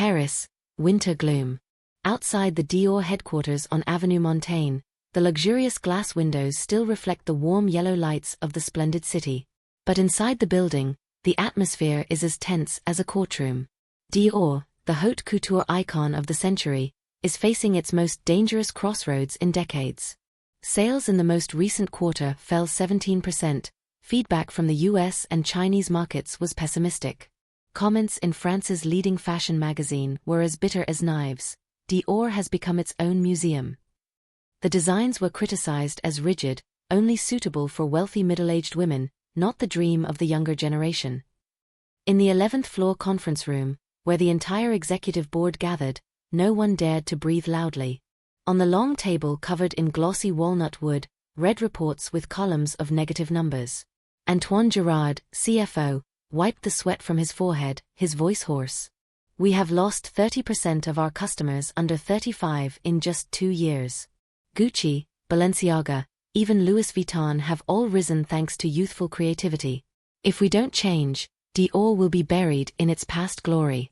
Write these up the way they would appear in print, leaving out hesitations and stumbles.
Paris, winter gloom. Outside the Dior headquarters on Avenue Montaigne, the luxurious glass windows still reflect the warm yellow lights of the splendid city. But inside the building, the atmosphere is as tense as a courtroom. Dior, the haute couture icon of the century, is facing its most dangerous crossroads in decades. Sales in the most recent quarter fell 17%. Feedback from the US and Chinese markets was pessimistic. Comments in France's leading fashion magazine were as bitter as knives. Dior has become its own museum. The designs were criticized as rigid, only suitable for wealthy middle-aged women, not the dream of the younger generation. In the 11th floor conference room, where the entire executive board gathered, no one dared to breathe loudly. On the long table covered in glossy walnut wood, read reports with columns of negative numbers. Antoine Girard, CFO, wiped the sweat from his forehead, his voice hoarse. "We have lost 30% of our customers under 35 in just 2 years. Gucci, Balenciaga, even Louis Vuitton have all risen thanks to youthful creativity. If we don't change, Dior will be buried in its past glory."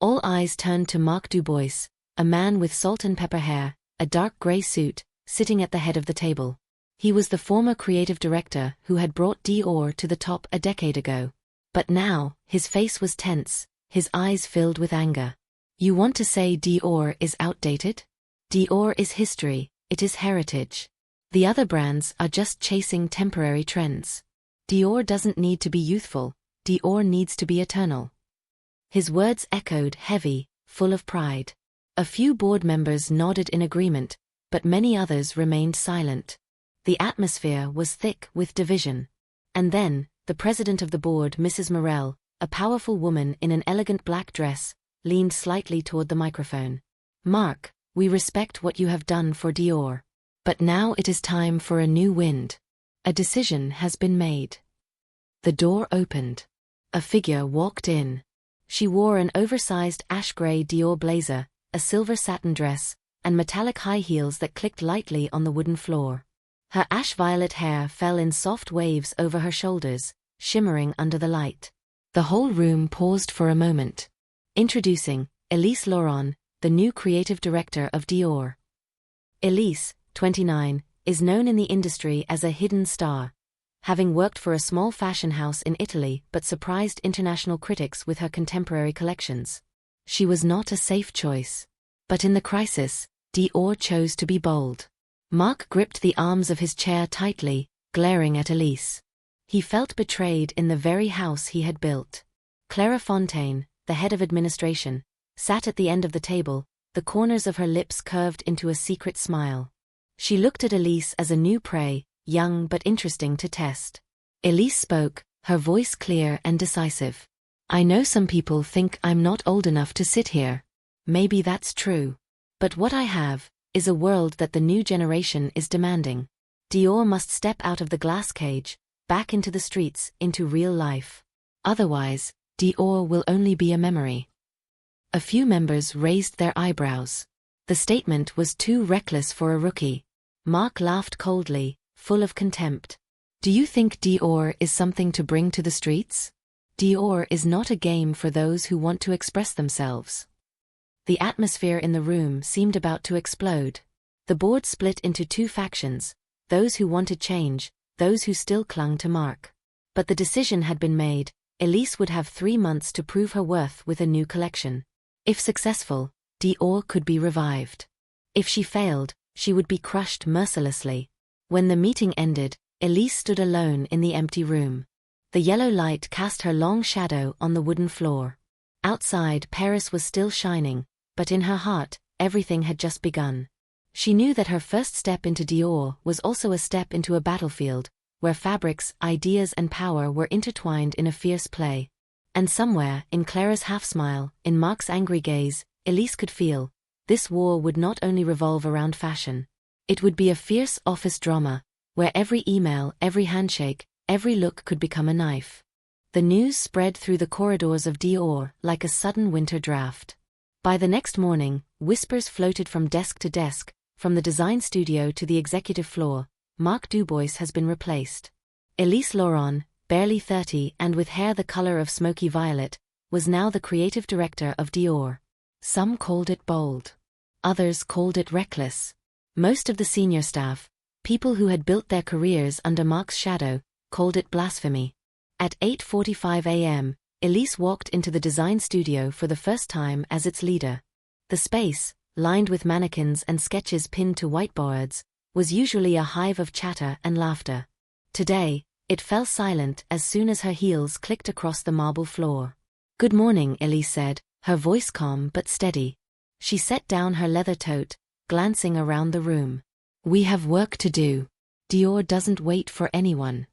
All eyes turned to Marc Dubois, a man with salt and pepper hair, a dark grey suit, sitting at the head of the table. He was the former creative director who had brought Dior to the top a decade ago. But now, his face was tense, his eyes filled with anger. "You want to say Dior is outdated? Dior is history, it is heritage. The other brands are just chasing temporary trends. Dior doesn't need to be youthful, Dior needs to be eternal." His words echoed heavy, full of pride. A few board members nodded in agreement, but many others remained silent. The atmosphere was thick with division. And then, the president of the board, Mrs. Morel, a powerful woman in an elegant black dress, leaned slightly toward the microphone. "Marc, we respect what you have done for Dior. But now it is time for a new wind. A decision has been made." The door opened. A figure walked in. She wore an oversized ash-gray Dior blazer, a silver satin dress, and metallic high heels that clicked lightly on the wooden floor. Her ash-violet hair fell in soft waves over her shoulders, shimmering under the light. The whole room paused for a moment. Introducing Elise Laurent, the new creative director of Dior. Elise, 29, is known in the industry as a hidden star, having worked for a small fashion house in Italy but surprised international critics with her contemporary collections. She was not a safe choice. But in the crisis, Dior chose to be bold. Marc gripped the arms of his chair tightly, glaring at Elise. He felt betrayed in the very house he had built. Clara Fontaine, the head of administration, sat at the end of the table, the corners of her lips curved into a secret smile. She looked at Elise as a new prey, young but interesting to test. Elise spoke, her voice clear and decisive. "I know some people think I'm not old enough to sit here. Maybe that's true. But what I have is a world that the new generation is demanding. Dior must step out of the glass cage, back into the streets, into real life. Otherwise, Dior will only be a memory." A few members raised their eyebrows. The statement was too reckless for a rookie. Marc laughed coldly, full of contempt. "Do you think Dior is something to bring to the streets? Dior is not a game for those who want to express themselves." The atmosphere in the room seemed about to explode. The board split into two factions, those who wanted change, those who still clung to Marc. But the decision had been made. Elise would have 3 months to prove her worth with a new collection. If successful, Dior could be revived. If she failed, she would be crushed mercilessly. When the meeting ended, Elise stood alone in the empty room. The yellow light cast her long shadow on the wooden floor. Outside, Paris was still shining, but in her heart, everything had just begun. She knew that her first step into Dior was also a step into a battlefield, where fabrics, ideas and power were intertwined in a fierce play. And somewhere, in Clara's half-smile, in Marc's angry gaze, Elise could feel, this war would not only revolve around fashion. It would be a fierce office drama, where every email, every handshake, every look could become a knife. The news spread through the corridors of Dior like a sudden winter draft. By the next morning, whispers floated from desk to desk, from the design studio to the executive floor. Marc Dubois has been replaced. Elise Laurent, barely 30 and with hair the color of smoky violet, was now the creative director of Dior. Some called it bold. Others called it reckless. Most of the senior staff, people who had built their careers under Marc's shadow, called it blasphemy. At 8:45 a.m., Elise walked into the design studio for the first time as its leader. The space, lined with mannequins and sketches pinned to whiteboards, was usually a hive of chatter and laughter. Today, it fell silent as soon as her heels clicked across the marble floor. "Good morning," Elise said, her voice calm but steady. She set down her leather tote, glancing around the room. "We have work to do. Dior doesn't wait for anyone."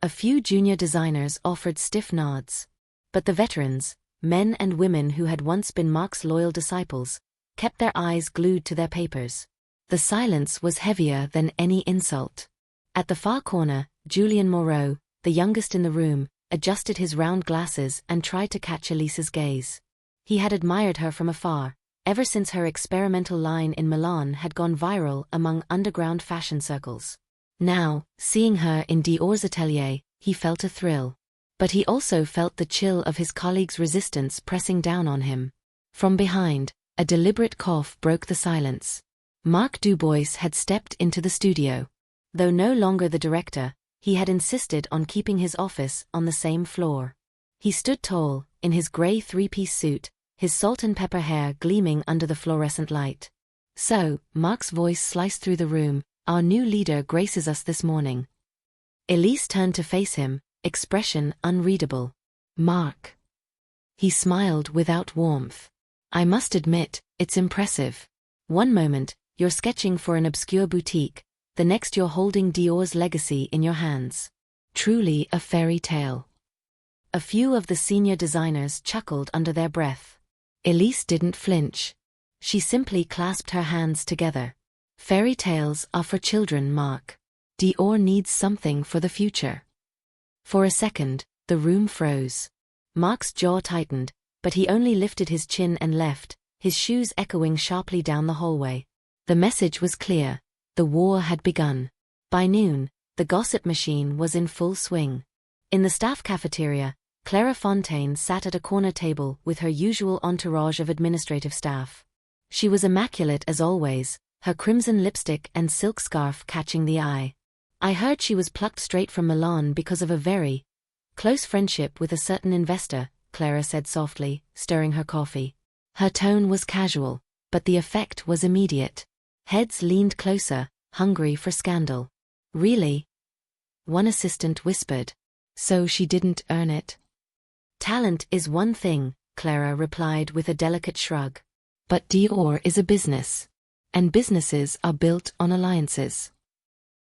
A few junior designers offered stiff nods. But the veterans, men and women who had once been Marc's loyal disciples, kept their eyes glued to their papers. The silence was heavier than any insult. At the far corner, Julien Moreau, the youngest in the room, adjusted his round glasses and tried to catch Elise's gaze. He had admired her from afar, ever since her experimental line in Milan had gone viral among underground fashion circles. Now, seeing her in Dior's atelier, he felt a thrill. But he also felt the chill of his colleagues' resistance pressing down on him. From behind, a deliberate cough broke the silence. Marc Dubois had stepped into the studio. Though no longer the director, he had insisted on keeping his office on the same floor. He stood tall, in his grey three-piece suit, his salt and pepper hair gleaming under the fluorescent light. "So," Marc's voice sliced through the room, "our new leader graces us this morning." Elise turned to face him, expression unreadable. "Marc." He smiled without warmth. "I must admit, it's impressive. One moment, you're sketching for an obscure boutique, the next you're holding Dior's legacy in your hands. Truly a fairy tale." A few of the senior designers chuckled under their breath. Elise didn't flinch. She simply clasped her hands together. "Fairy tales are for children, Marc. Dior needs something for the future." For a second, the room froze. Marc's jaw tightened, but he only lifted his chin and left, his shoes echoing sharply down the hallway. The message was clear. The war had begun. By noon, the gossip machine was in full swing. In the staff cafeteria, Clara Fontaine sat at a corner table with her usual entourage of administrative staff. She was immaculate as always, her crimson lipstick and silk scarf catching the eye. "I heard she was plucked straight from Milan because of a very close friendship with a certain investor," Clara said softly, stirring her coffee. Her tone was casual, but the effect was immediate. Heads leaned closer, hungry for scandal. "Really?" one assistant whispered. "So she didn't earn it?" "Talent is one thing," Clara replied with a delicate shrug. "But Dior is a business. And businesses are built on alliances."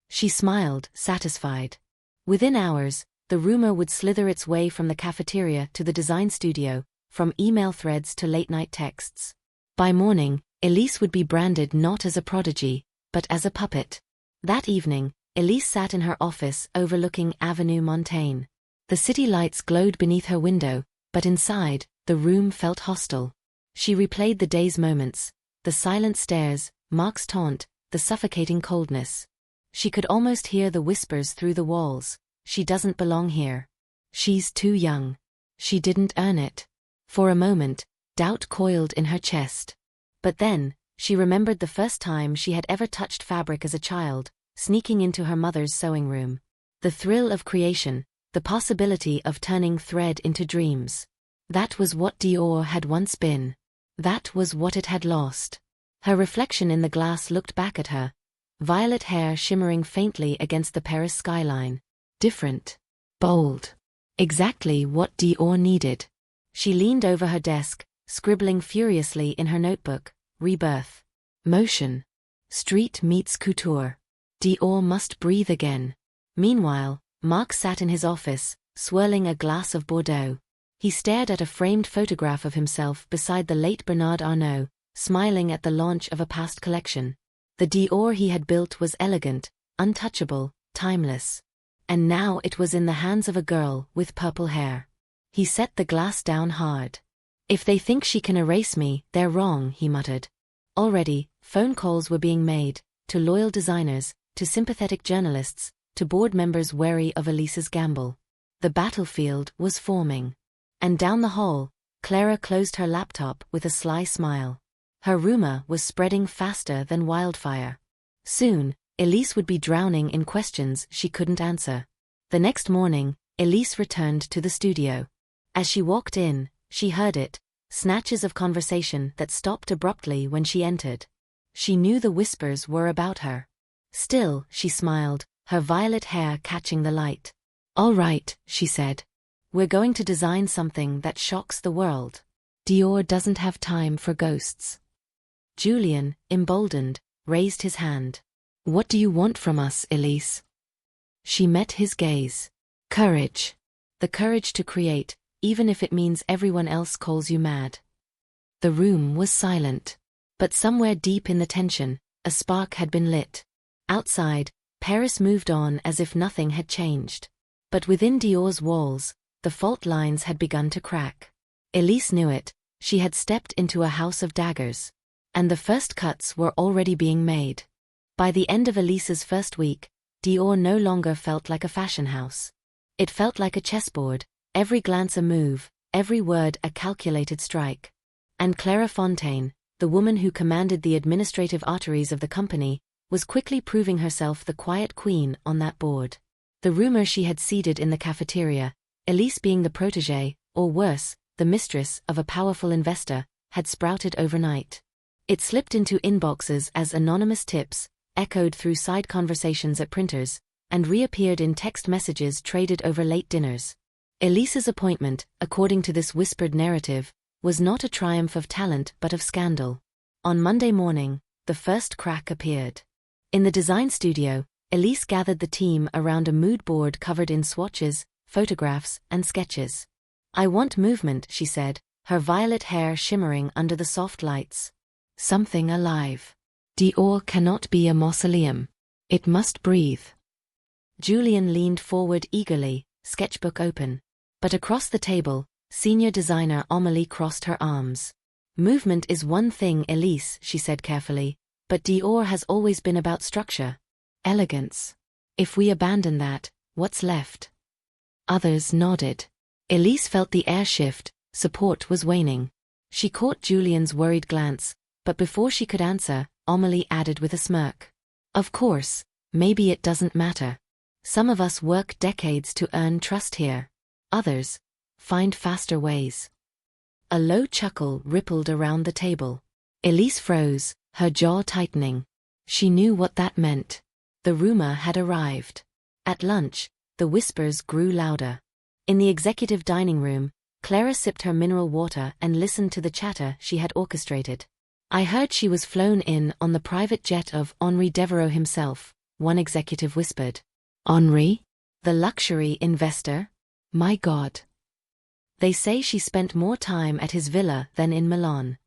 She smiled, satisfied. Within hours, the rumor would slither its way from the cafeteria to the design studio, from email threads to late-night texts. By morning, Elise would be branded not as a prodigy, but as a puppet. That evening, Elise sat in her office overlooking Avenue Montaigne. The city lights glowed beneath her window, but inside, the room felt hostile. She replayed the day's moments, the silent stares, Marc's taunt, the suffocating coldness. She could almost hear the whispers through the walls. "She doesn't belong here. She's too young. She didn't earn it." For a moment, doubt coiled in her chest. But then, she remembered the first time she had ever touched fabric as a child, sneaking into her mother's sewing room. The thrill of creation, the possibility of turning thread into dreams. That was what Dior had once been. That was what it had lost. Her reflection in the glass looked back at her, violet hair shimmering faintly against the Paris skyline. Different. Bold. Exactly what Dior needed. She leaned over her desk, scribbling furiously in her notebook. Rebirth. Motion. Street meets couture. Dior must breathe again. Meanwhile, Marc sat in his office, swirling a glass of Bordeaux. He stared at a framed photograph of himself beside the late Bernard Arnault, smiling at the launch of a past collection. The Dior he had built was elegant, untouchable, timeless. And now it was in the hands of a girl with purple hair. He set the glass down hard. "If they think she can erase me, they're wrong," he muttered. Already, phone calls were being made, to loyal designers, to sympathetic journalists, to board members wary of Elise's gamble. The battlefield was forming. And down the hall, Clara closed her laptop with a sly smile. Her rumor was spreading faster than wildfire. Soon, Elise would be drowning in questions she couldn't answer. The next morning, Elise returned to the studio. As she walked in, she heard it, snatches of conversation that stopped abruptly when she entered. She knew the whispers were about her. Still, she smiled, her violet hair catching the light. "All right," she said. "We're going to design something that shocks the world. Dior doesn't have time for ghosts." Julian, emboldened, raised his hand. "What do you want from us, Elise?" She met his gaze. "Courage. The courage to create, even if it means everyone else calls you mad." The room was silent. But somewhere deep in the tension, a spark had been lit. Outside, Paris moved on as if nothing had changed. But within Dior's walls, the fault lines had begun to crack. Elise knew it. She had stepped into a house of daggers. And the first cuts were already being made. By the end of Elise's first week, Dior no longer felt like a fashion house. It felt like a chessboard, every glance a move, every word a calculated strike. And Clara Fontaine, the woman who commanded the administrative arteries of the company, was quickly proving herself the quiet queen on that board. The rumor she had seeded in the cafeteria, Elise being the protégée, or worse, the mistress of a powerful investor, had sprouted overnight. It slipped into inboxes as anonymous tips, echoed through side conversations at printers, and reappeared in text messages traded over late dinners. Elise's appointment, according to this whispered narrative, was not a triumph of talent but of scandal. On Monday morning, the first crack appeared. In the design studio, Elise gathered the team around a mood board covered in swatches, photographs, and sketches. "I want movement," she said, her violet hair shimmering under the soft lights. "Something alive. Dior cannot be a mausoleum. It must breathe." Julian leaned forward eagerly, sketchbook open. But across the table, senior designer Amélie crossed her arms. "Movement is one thing, Elise," she said carefully, "but Dior has always been about structure. Elegance. If we abandon that, what's left?" Others nodded. Elise felt the air shift, support was waning. She caught Julian's worried glance, but before she could answer, Amélie added with a smirk. "Of course, maybe it doesn't matter. Some of us work decades to earn trust here. Others find faster ways." A low chuckle rippled around the table. Elise froze, her jaw tightening. She knew what that meant. The rumor had arrived. At lunch, the whispers grew louder. In the executive dining room, Clara sipped her mineral water and listened to the chatter she had orchestrated. "I heard she was flown in on the private jet of Henri Devereux himself," one executive whispered. "Henri? The luxury investor? My God." "They say she spent more time at his villa than in Milan."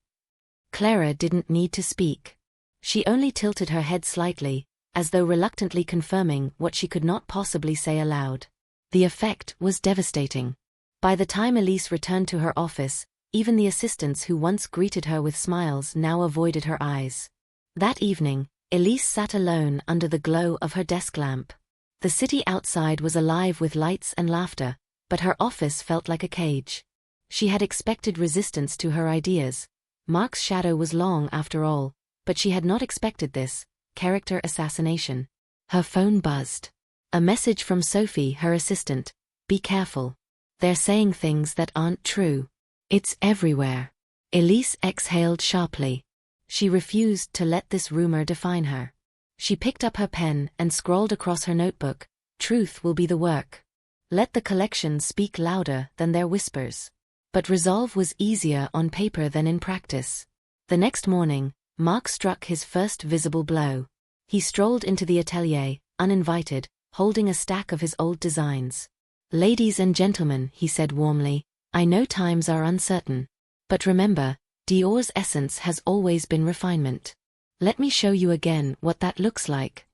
Clara didn't need to speak. She only tilted her head slightly, as though reluctantly confirming what she could not possibly say aloud. The effect was devastating. By the time Elise returned to her office, even the assistants who once greeted her with smiles now avoided her eyes. That evening, Elise sat alone under the glow of her desk lamp. The city outside was alive with lights and laughter, but her office felt like a cage. She had expected resistance to her ideas. Mark's shadow was long after all, but she had not expected this, character assassination. Her phone buzzed. A message from Sophie, her assistant. "Be careful. They're saying things that aren't true. It's everywhere." Elise exhaled sharply. She refused to let this rumor define her. She picked up her pen and scrawled across her notebook, "Truth will be the work. Let the collection speak louder than their whispers." But resolve was easier on paper than in practice. The next morning, Mark struck his first visible blow. He strolled into the atelier, uninvited, holding a stack of his old designs. "Ladies and gentlemen," he said warmly, "I know times are uncertain. But remember, Dior's essence has always been refinement. Let me show you again what that looks like."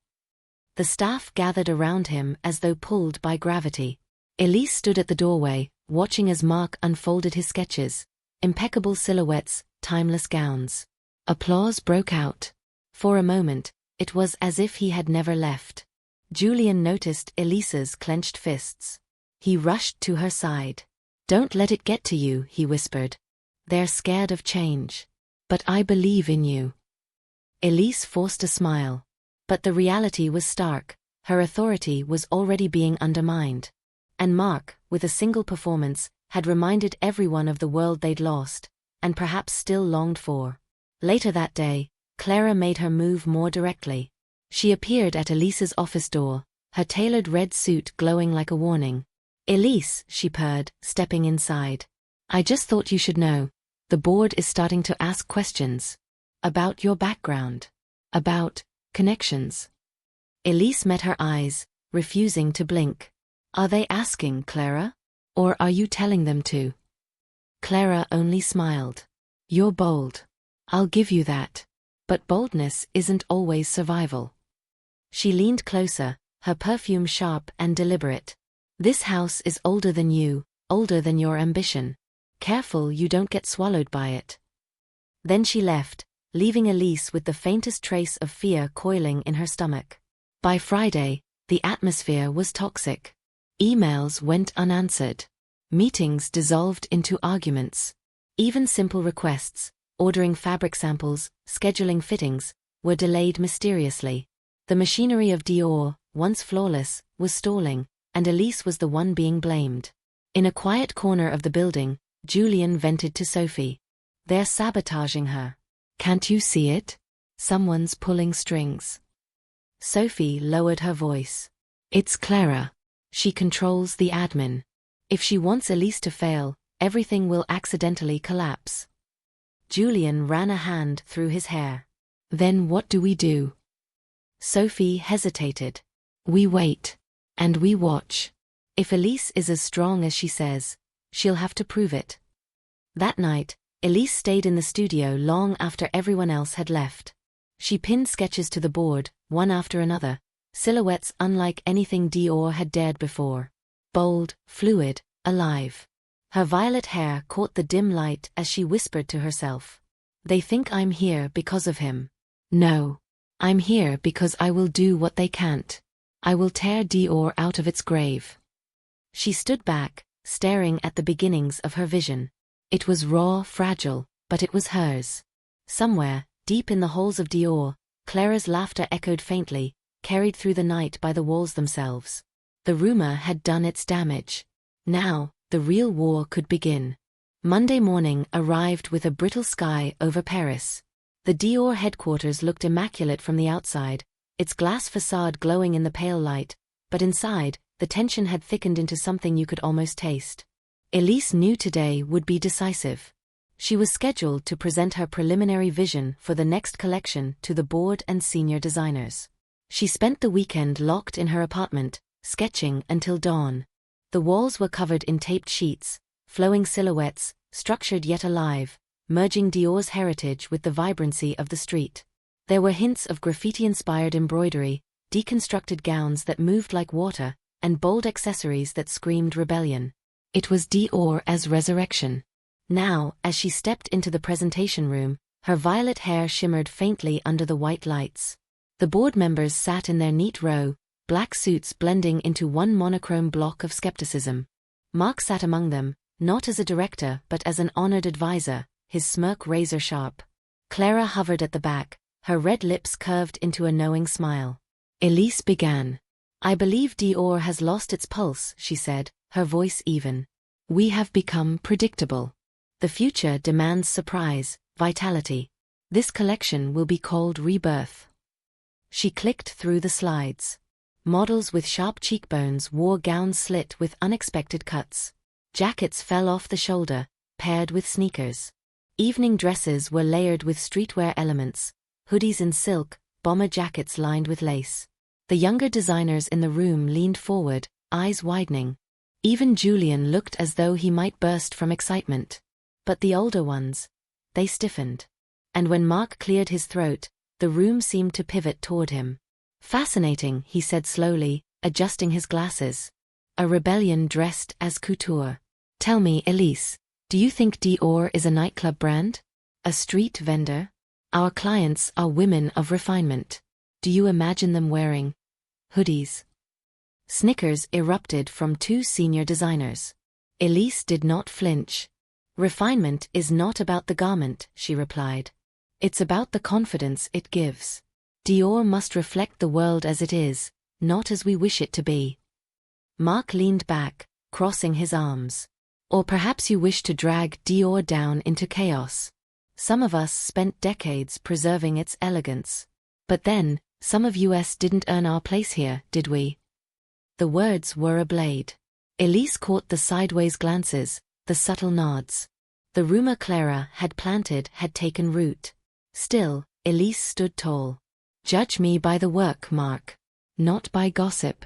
The staff gathered around him as though pulled by gravity. Elise stood at the doorway, watching as Mark unfolded his sketches. Impeccable silhouettes, timeless gowns. Applause broke out. For a moment, it was as if he had never left. Julian noticed Elise's clenched fists. He rushed to her side. "Don't let it get to you," he whispered. They're scared of change. But I believe in you. Elise forced a smile. But the reality was stark. Her authority was already being undermined. And Marc, with a single performance, had reminded everyone of the world they'd lost, and perhaps still longed for. Later that day, Clara made her move more directly. She appeared at Elise's office door, her tailored red suit glowing like a warning. "Elise," she purred, stepping inside. "I just thought you should know. The board is starting to ask questions. About your background. About connections." Elise met her eyes, refusing to blink. "Are they asking, Clara? Or are you telling them to?" Clara only smiled. "You're bold. I'll give you that. But boldness isn't always survival." She leaned closer, her perfume sharp and deliberate. "This house is older than you, older than your ambition. Careful you don't get swallowed by it." Then she left, leaving Elise with the faintest trace of fear coiling in her stomach. By Friday, the atmosphere was toxic. Emails went unanswered. Meetings dissolved into arguments. Even simple requests, ordering fabric samples, scheduling fittings, were delayed mysteriously. The machinery of Dior, once flawless, was stalling, and Elise was the one being blamed. In a quiet corner of the building, Julian vented to Sophie. "They're sabotaging her. Can't you see it? Someone's pulling strings." Sophie lowered her voice. "It's Clara. She controls the admin. If she wants Elise to fail, everything will accidentally collapse." Julian ran a hand through his hair. "Then what do we do?" Sophie hesitated. "We wait. And we watch. If Elise is as strong as she says, she'll have to prove it." That night, Elise stayed in the studio long after everyone else had left. She pinned sketches to the board, one after another, silhouettes unlike anything Dior had dared before. Bold, fluid, alive. Her violet hair caught the dim light as she whispered to herself. "They think I'm here because of him. No. I'm here because I will do what they can't. I will tear Dior out of its grave." She stood back, staring at the beginnings of her vision. It was raw, fragile, but it was hers. Somewhere, deep in the halls of Dior, Clara's laughter echoed faintly, carried through the night by the walls themselves. The rumor had done its damage. Now, the real war could begin. Monday morning arrived with a brittle sky over Paris. The Dior headquarters looked immaculate from the outside, its glass facade glowing in the pale light, but inside, the tension had thickened into something you could almost taste. Elise knew today would be decisive. She was scheduled to present her preliminary vision for the next collection to the board and senior designers. She spent the weekend locked in her apartment, sketching until dawn. The walls were covered in taped sheets, flowing silhouettes, structured yet alive, merging Dior's heritage with the vibrancy of the street. There were hints of graffiti-inspired embroidery, deconstructed gowns that moved like water, and bold accessories that screamed rebellion. It was Dior as resurrection. Now, as she stepped into the presentation room, her violet hair shimmered faintly under the white lights. The board members sat in their neat row, black suits blending into one monochrome block of skepticism. Marc sat among them, not as a director but as an honored advisor, his smirk razor-sharp. Clara hovered at the back, her red lips curved into a knowing smile. Elise began. "I believe Dior has lost its pulse," she said, her voice even. "We have become predictable. The future demands surprise, vitality. This collection will be called Rebirth." She clicked through the slides. Models with sharp cheekbones wore gowns slit with unexpected cuts. Jackets fell off the shoulder, paired with sneakers. Evening dresses were layered with streetwear elements, hoodies in silk, bomber jackets lined with lace. The younger designers in the room leaned forward, eyes widening. Even Julian looked as though he might burst from excitement. But the older ones, they stiffened. And when Marc cleared his throat, the room seemed to pivot toward him. "Fascinating," he said slowly, adjusting his glasses. "A rebellion dressed as couture. Tell me, Elise, do you think Dior is a nightclub brand? A street vendor? Our clients are women of refinement. Do you imagine them wearing hoodies?" Snickers erupted from two senior designers. Elise did not flinch. Refinement is not about the garment, she replied. It's about the confidence it gives. Dior must reflect the world as it is, not as we wish it to be. Mark leaned back, crossing his arms. Or perhaps you wish to drag Dior down into chaos. Some of us spent decades preserving its elegance. But then, some of us didn't earn our place here, did we? The words were a blade. Elise caught the sideways glances, the subtle nods. The rumor Clara had planted had taken root. Still, Elise stood tall. Judge me by the work, Mark. Not by gossip.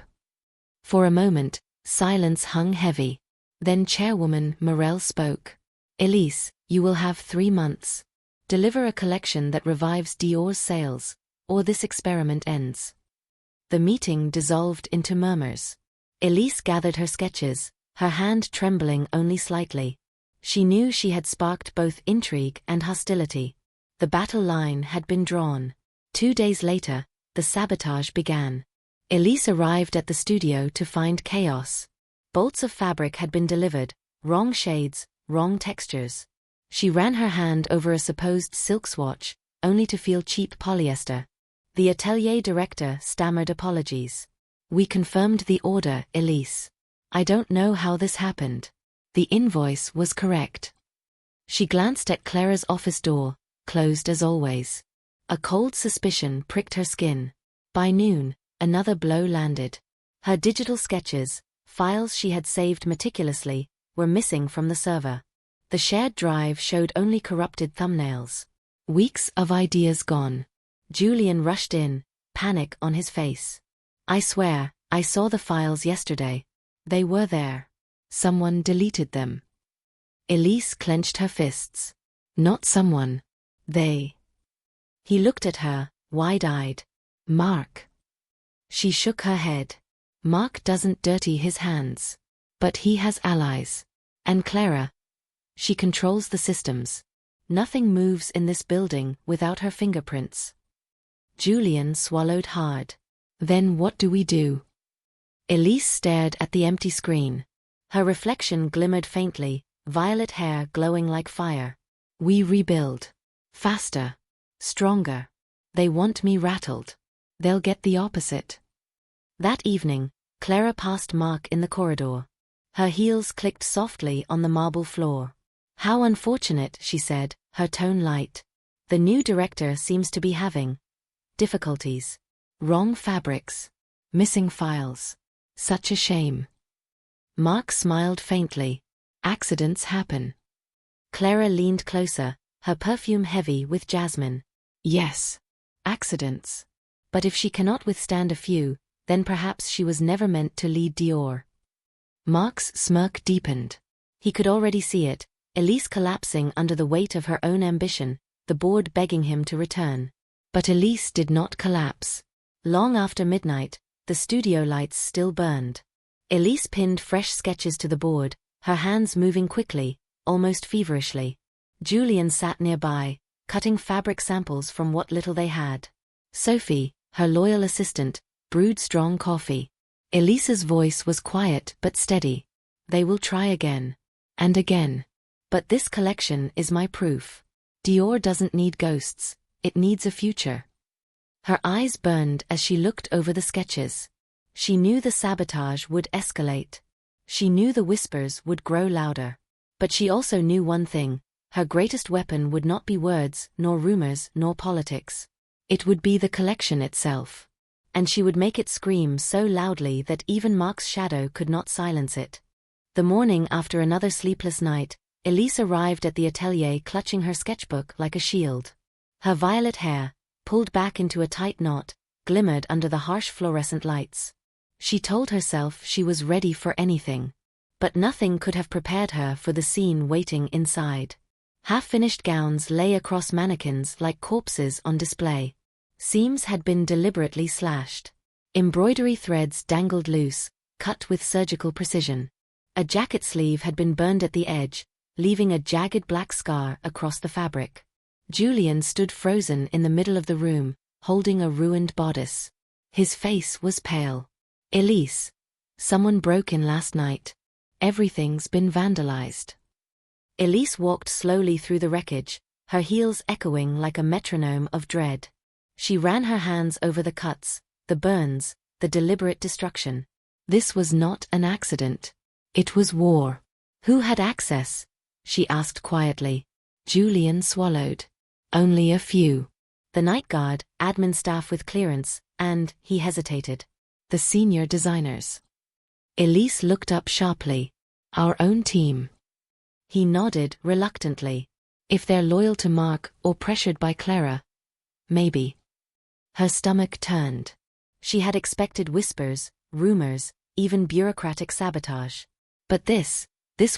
For a moment, silence hung heavy. Then Chairwoman Morel spoke. Elise, you will have 3 months. Deliver a collection that revives Dior's sales, or this experiment ends. The meeting dissolved into murmurs. Elise gathered her sketches, her hand trembling only slightly. She knew she had sparked both intrigue and hostility. The battle line had been drawn. 2 days later, the sabotage began. Elise arrived at the studio to find chaos. Bolts of fabric had been delivered, wrong shades, wrong textures. She ran her hand over a supposed silk swatch, only to feel cheap polyester. The atelier director stammered apologies. We confirmed the order, Elise. I don't know how this happened. The invoice was correct. She glanced at Clara's office door, closed as always. A cold suspicion pricked her skin. By noon, another blow landed. Her digital sketches, files she had saved meticulously, were missing from the server. The shared drive showed only corrupted thumbnails. Weeks of ideas gone. Julian rushed in, panic on his face. I swear, I saw the files yesterday. They were there. Someone deleted them. Elise clenched her fists. Not someone. They. He looked at her, wide-eyed. Mark. She shook her head. Mark doesn't dirty his hands. But he has allies. And Clara. She controls the systems. Nothing moves in this building without her fingerprints. Julian swallowed hard. Then what do we do? Elise stared at the empty screen. Her reflection glimmered faintly, violet hair glowing like fire. We rebuild. Faster. Stronger. They want me rattled. They'll get the opposite. That evening, Clara passed Mark in the corridor. Her heels clicked softly on the marble floor. How unfortunate, she said, her tone light. The new director seems to be having difficulties. Wrong fabrics. Missing files. Such a shame. Mark smiled faintly. Accidents happen. Clara leaned closer, her perfume heavy with jasmine. Yes. Accidents. But if she cannot withstand a few, then perhaps she was never meant to lead Dior. Mark's smirk deepened. He could already see it, Elise collapsing under the weight of her own ambition, the board begging him to return. But Elise did not collapse. Long after midnight, the studio lights still burned. Elise pinned fresh sketches to the board, her hands moving quickly, almost feverishly. Julian sat nearby, cutting fabric samples from what little they had. Sophie, her loyal assistant, brewed strong coffee. Elise's voice was quiet but steady. They will try again. And again. But this collection is my proof. Dior doesn't need ghosts, it needs a future. Her eyes burned as she looked over the sketches. She knew the sabotage would escalate. She knew the whispers would grow louder. But she also knew one thing, her greatest weapon would not be words, nor rumors, nor politics. It would be the collection itself. And she would make it scream so loudly that even Mark's shadow could not silence it. The morning after another sleepless night, Elise arrived at the atelier clutching her sketchbook like a shield. Her violet hair, pulled back into a tight knot, glimmered under the harsh fluorescent lights. She told herself she was ready for anything. But nothing could have prepared her for the scene waiting inside. Half-finished gowns lay across mannequins like corpses on display. Seams had been deliberately slashed. Embroidery threads dangled loose, cut with surgical precision. A jacket sleeve had been burned at the edge, leaving a jagged black scar across the fabric. Julian stood frozen in the middle of the room, holding a ruined bodice. His face was pale. Elise. Someone broke in last night. Everything's been vandalized. Elise walked slowly through the wreckage, her heels echoing like a metronome of dread. She ran her hands over the cuts, the burns, the deliberate destruction. This was not an accident. It was war. Who had access? She asked quietly. Julian swallowed. Only a few. The night guard, admin staff with clearance, and, he hesitated, the senior designers. Elise looked up sharply. Our own team. He nodded reluctantly. If they're loyal to Mark or pressured by Clara. Maybe. Her stomach turned. She had expected whispers, rumors, even bureaucratic sabotage. But this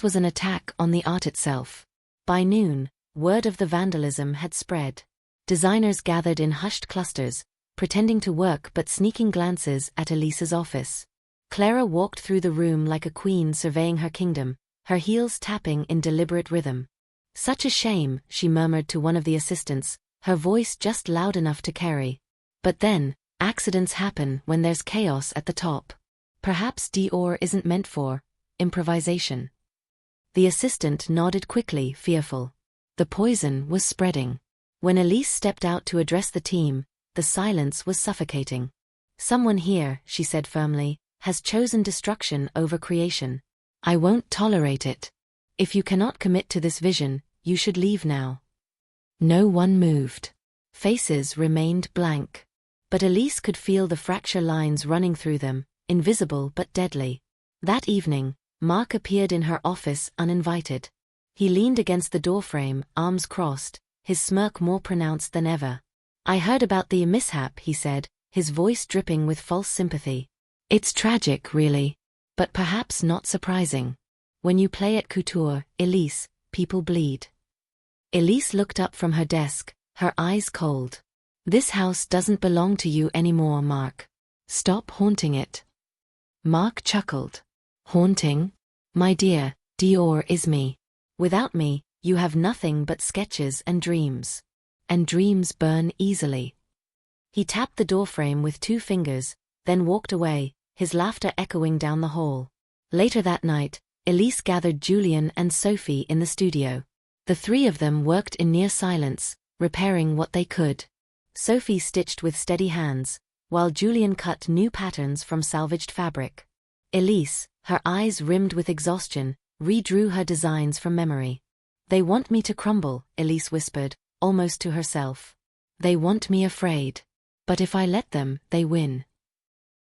was an attack on the art itself. By noon, word of the vandalism had spread. Designers gathered in hushed clusters, pretending to work but sneaking glances at Elise's office. Clara walked through the room like a queen surveying her kingdom, her heels tapping in deliberate rhythm. Such a shame, she murmured to one of the assistants, her voice just loud enough to carry. But then, accidents happen when there's chaos at the top. Perhaps Dior isn't meant for improvisation. The assistant nodded quickly, fearful. The poison was spreading. When Elise stepped out to address the team, the silence was suffocating. Someone here, she said firmly, has chosen destruction over creation. I won't tolerate it. If you cannot commit to this vision, you should leave now. No one moved. Faces remained blank. But Elise could feel the fracture lines running through them, invisible but deadly. That evening, Mark appeared in her office uninvited. He leaned against the doorframe, arms crossed, his smirk more pronounced than ever. I heard about the mishap, he said, his voice dripping with false sympathy. It's tragic, really. But perhaps not surprising. When you play at couture, Elise, people bleed. Elise looked up from her desk, her eyes cold. This house doesn't belong to you anymore, Mark. Stop haunting it. Mark chuckled. Haunting? My dear, Dior is me. Without me, you have nothing but sketches and dreams. And dreams burn easily. He tapped the doorframe with 2 fingers, then walked away, his laughter echoing down the hall. Later that night, Elise gathered Julian and Sophie in the studio. The 3 of them worked in near silence, repairing what they could. Sophie stitched with steady hands, while Julian cut new patterns from salvaged fabric. Elise, her eyes rimmed with exhaustion, redrew her designs from memory. They want me to crumble, Elise whispered, almost to herself. They want me afraid. But if I let them, they win.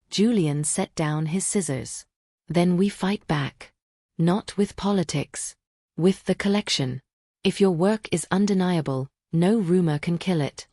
Julian set down his scissors. Then we fight back. Not with politics. With the collection. If your work is undeniable, no rumor can kill it.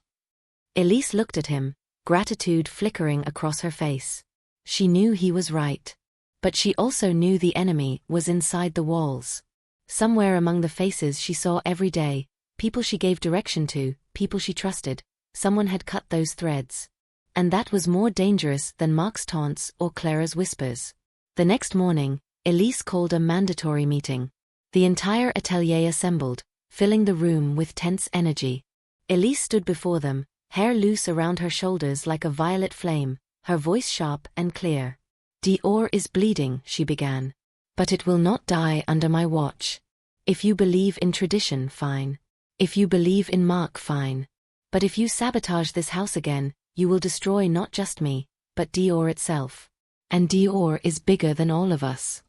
Elise looked at him, gratitude flickering across her face. She knew he was right. But she also knew the enemy was inside the walls. Somewhere among the faces she saw every day, people she gave direction to, people she trusted, someone had cut those threads. And that was more dangerous than Mark's taunts or Clara's whispers. The next morning, Elise called a mandatory meeting. The entire atelier assembled, filling the room with tense energy. Elise stood before them, hair loose around her shoulders like a violet flame, her voice sharp and clear. Dior is bleeding, she began. But it will not die under my watch. If you believe in tradition, fine. If you believe in Mark, fine. But if you sabotage this house again, you will destroy not just me, but Dior itself. And Dior is bigger than all of us.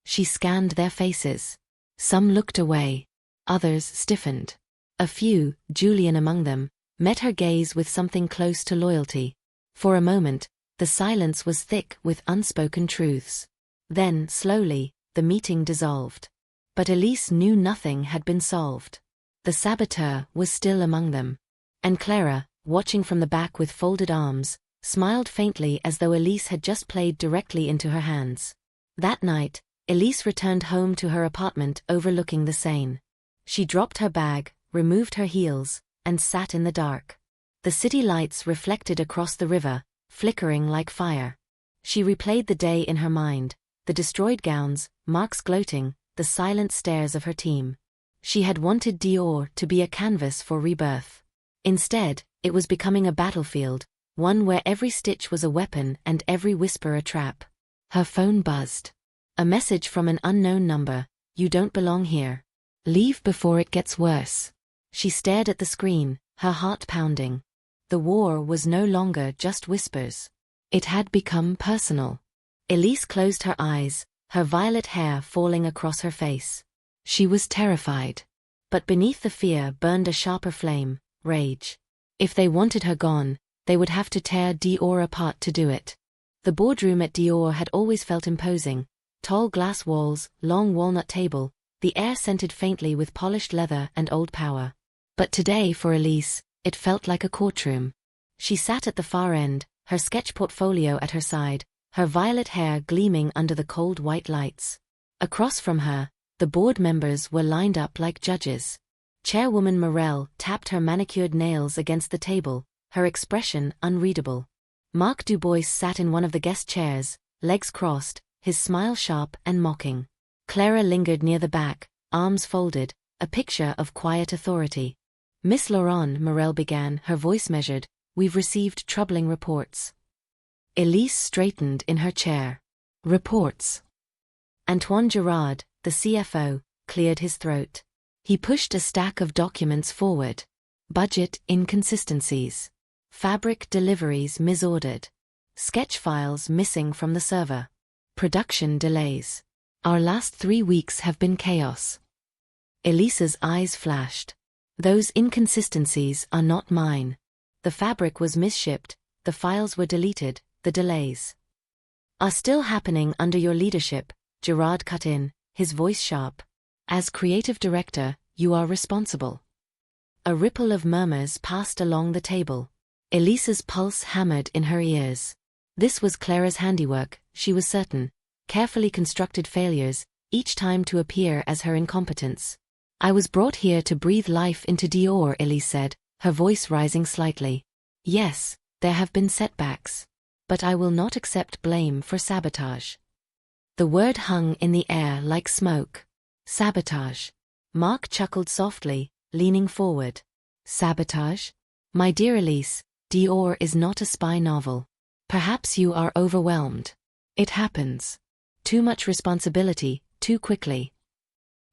She scanned their faces. Some looked away. Others stiffened. A few, Julian among them, met her gaze with something close to loyalty. For a moment, the silence was thick with unspoken truths. Then, slowly, the meeting dissolved. But Elise knew nothing had been solved. The saboteur was still among them. And Clara, watching from the back with folded arms, smiled faintly as though Elise had just played directly into her hands. That night, Elise returned home to her apartment overlooking the Seine. She dropped her bag, removed her heels, and sat in the dark. The city lights reflected across the river, flickering like fire. She replayed the day in her mind, the destroyed gowns, Mark's gloating, the silent stares of her team. She had wanted Dior to be a canvas for rebirth. Instead, it was becoming a battlefield, one where every stitch was a weapon and every whisper a trap. Her phone buzzed. A message from an unknown number. You don't belong here. Leave before it gets worse. She stared at the screen, her heart pounding. The war was no longer just whispers. It had become personal. Elise closed her eyes, her violet hair falling across her face. She was terrified. But beneath the fear burned a sharper flame, rage. If they wanted her gone, they would have to tear Dior apart to do it. The boardroom at Dior had always felt imposing. Tall glass walls, long walnut table, the air scented faintly with polished leather and old power. But today, for Elise, it felt like a courtroom. She sat at the far end, her sketch portfolio at her side, her violet hair gleaming under the cold white lights. Across from her, the board members were lined up like judges. Chairwoman Morel tapped her manicured nails against the table, her expression unreadable. Marc Dubois sat in one of the guest chairs, legs crossed, his smile sharp and mocking. Clara lingered near the back, arms folded, a picture of quiet authority. Miss Laurent, Morel began, her voice measured, "We've received troubling reports." Elise straightened in her chair. Reports. Antoine Girard, the CFO, cleared his throat. He pushed a stack of documents forward. Budget inconsistencies. Fabric deliveries misordered. Sketch files missing from the server. Production delays. Our last 3 weeks have been chaos. Elise's eyes flashed. Those inconsistencies are not mine. The fabric was misshipped, the files were deleted, the delays are still happening under your leadership, Girard cut in, his voice sharp. As creative director, you are responsible. A ripple of murmurs passed along the table. Elise's pulse hammered in her ears. This was Clara's handiwork, she was certain. Carefully constructed failures, each time to appear as her incompetence. I was brought here to breathe life into Dior, Elise said, her voice rising slightly. Yes, there have been setbacks. But I will not accept blame for sabotage. The word hung in the air like smoke. Sabotage. Marc chuckled softly, leaning forward. Sabotage? My dear Elise, Dior is not a spy novel. Perhaps you are overwhelmed. It happens. Too much responsibility, too quickly.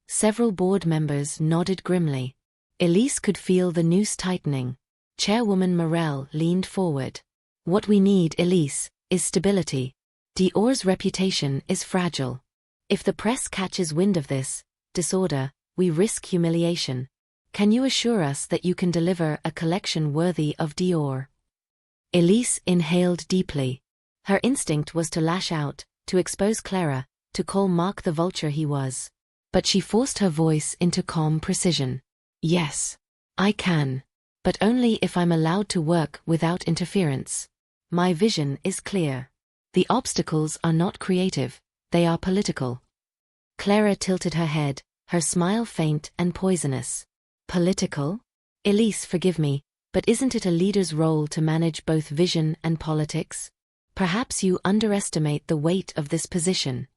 Several board members nodded grimly. Elise could feel the noose tightening. Chairwoman Morel leaned forward. What we need, Elise, is stability. Dior's reputation is fragile. If the press catches wind of this disorder, we risk humiliation. Can you assure us that you can deliver a collection worthy of Dior? Elise inhaled deeply. Her instinct was to lash out, to expose Clara, to call Marc the vulture he was. But she forced her voice into calm precision. Yes, I can. But only if I'm allowed to work without interference. My vision is clear. The obstacles are not creative, they are political. Clara tilted her head, her smile faint and poisonous. Political? Elise, forgive me, but isn't it a leader's role to manage both vision and politics? Perhaps you underestimate the weight of this position.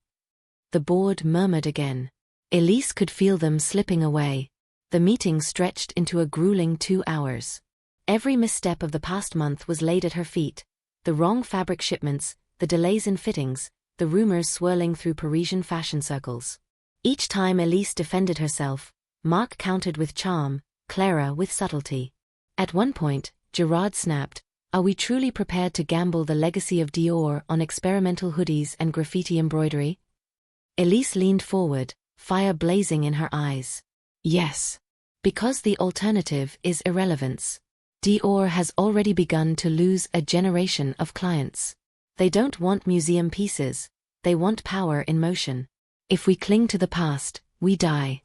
The board murmured again. Elise could feel them slipping away. The meeting stretched into a grueling 2 hours. Every misstep of the past month was laid at her feet. The wrong fabric shipments, the delays in fittings, the rumors swirling through Parisian fashion circles. Each time Elise defended herself, Marc countered with charm, Clara with subtlety. At one point, Girard snapped, "Are we truly prepared to gamble the legacy of Dior on experimental hoodies and graffiti embroidery?" Elise leaned forward, fire blazing in her eyes. Yes. Because the alternative is irrelevance. Dior has already begun to lose a generation of clients. They don't want museum pieces, they want power in motion. If we cling to the past, we die.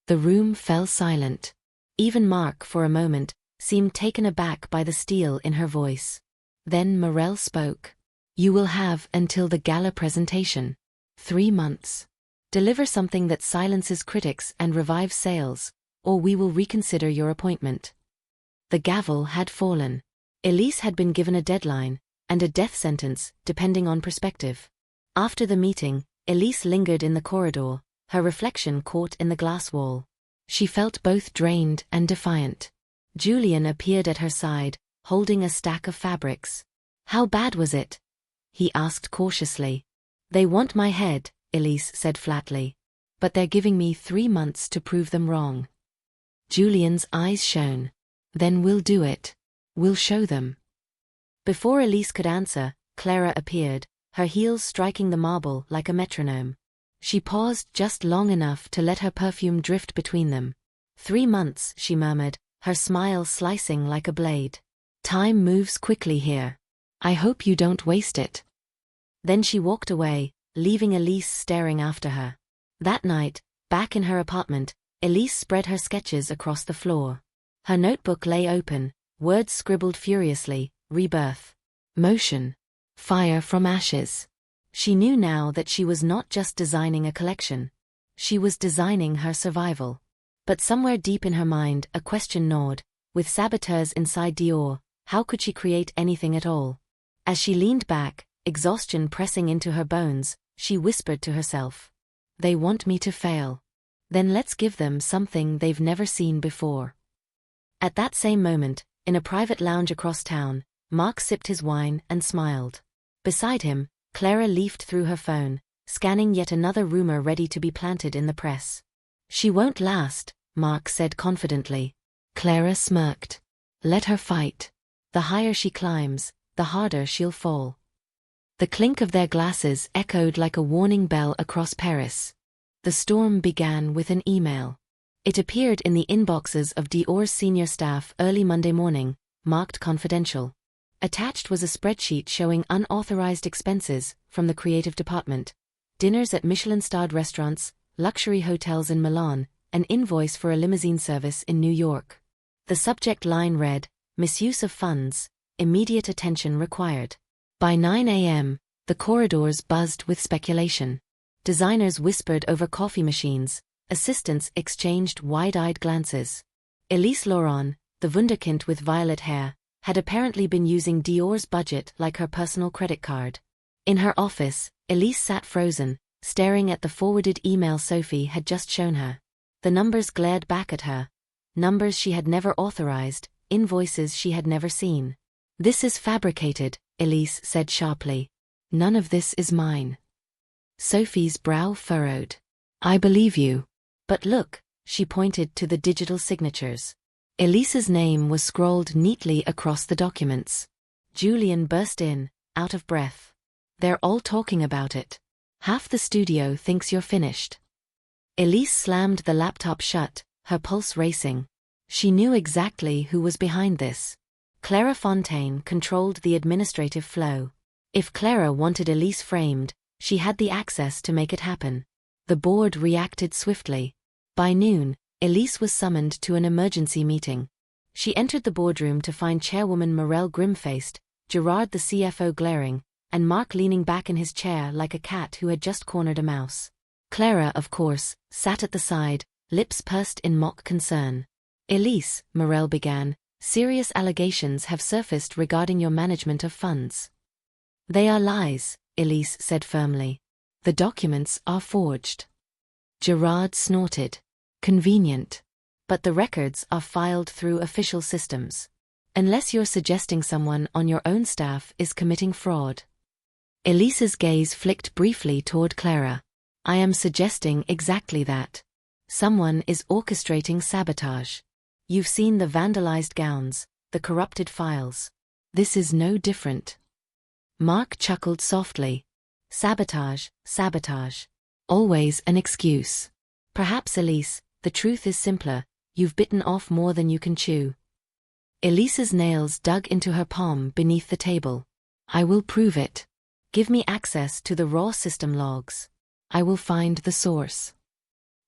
The room fell silent. Even Marc, for a moment, seemed taken aback by the steel in her voice. Then Morel spoke. You will have until the gala presentation. 3 months. Deliver something that silences critics and revives sales, or we will reconsider your appointment. The gavel had fallen. Elise had been given a deadline, and a death sentence, depending on perspective. After the meeting, Elise lingered in the corridor, her reflection caught in the glass wall. She felt both drained and defiant. Julien appeared at her side, holding a stack of fabrics. How bad was it? He asked cautiously. They want my head, Elise said flatly. but they're giving me 3 months to prove them wrong. Julian's eyes shone. Then we'll do it. We'll show them. Before Elise could answer, Clara appeared, her heels striking the marble like a metronome. She paused just long enough to let her perfume drift between them. 3 months, she murmured, her smile slicing like a blade. Time moves quickly here. I hope you don't waste it. Then she walked away, leaving Elise staring after her. That night, back in her apartment, Elise spread her sketches across the floor. Her notebook lay open, words scribbled furiously: rebirth, motion, fire from ashes. She knew now that she was not just designing a collection. She was designing her survival. But somewhere deep in her mind, a question gnawed. With saboteurs inside Dior, how could she create anything at all? As she leaned back, exhaustion pressing into her bones, she whispered to herself, "They want me to fail. Then let's give them something they've never seen before." At that same moment, in a private lounge across town, Mark sipped his wine and smiled. Beside him, Clara leafed through her phone, scanning yet another rumor ready to be planted in the press. "She won't last," Mark said confidently. Clara smirked. "Let her fight. The higher she climbs, the harder she'll fall." The clink of their glasses echoed like a warning bell across Paris. The storm began with an email. It appeared in the inboxes of Dior's senior staff early Monday morning, marked confidential. Attached was a spreadsheet showing unauthorized expenses from the creative department: dinners at Michelin-starred restaurants, luxury hotels in Milan, an invoice for a limousine service in New York. The subject line read, "Misuse of funds, immediate attention required." By 9 a.m., the corridors buzzed with speculation. Designers whispered over coffee machines, assistants exchanged wide-eyed glances. Elise Laurent, the wunderkind with violet hair, had apparently been using Dior's budget like her personal credit card. In her office, Elise sat frozen, staring at the forwarded email Sophie had just shown her. The numbers glared back at her. Numbers she had never authorized, invoices she had never seen. "This is fabricated," Elise said sharply. "None of this is mine." Sophie's brow furrowed. "I believe you. But look," she pointed to the digital signatures. Elise's name was scrawled neatly across the documents. Julian burst in, out of breath. "They're all talking about it. Half the studio thinks you're finished." Elise slammed the laptop shut, her pulse racing. She knew exactly who was behind this. Clara Fontaine controlled the administrative flow. If Clara wanted Elise framed, she had the access to make it happen. The board reacted swiftly. By noon, Elise was summoned to an emergency meeting. She entered the boardroom to find Chairwoman Morel grim-faced, Gerard the CFO glaring, and Mark leaning back in his chair like a cat who had just cornered a mouse. Clara, of course, sat at the side, lips pursed in mock concern. "Elise," Morel began, "serious allegations have surfaced regarding your management of funds." "They are lies," Elise said firmly. "The documents are forged." Gerard snorted. "Convenient. But the records are filed through official systems. Unless you're suggesting someone on your own staff is committing fraud." Elise's gaze flicked briefly toward Clara. "I am suggesting exactly that. Someone is orchestrating sabotage. You've seen the vandalized gowns, the corrupted files. This is no different." Mark chuckled softly. "Sabotage, sabotage. Always an excuse. Perhaps, Elise, the truth is simpler: you've bitten off more than you can chew." Elise's nails dug into her palm beneath the table. "I will prove it. Give me access to the raw system logs. I will find the source."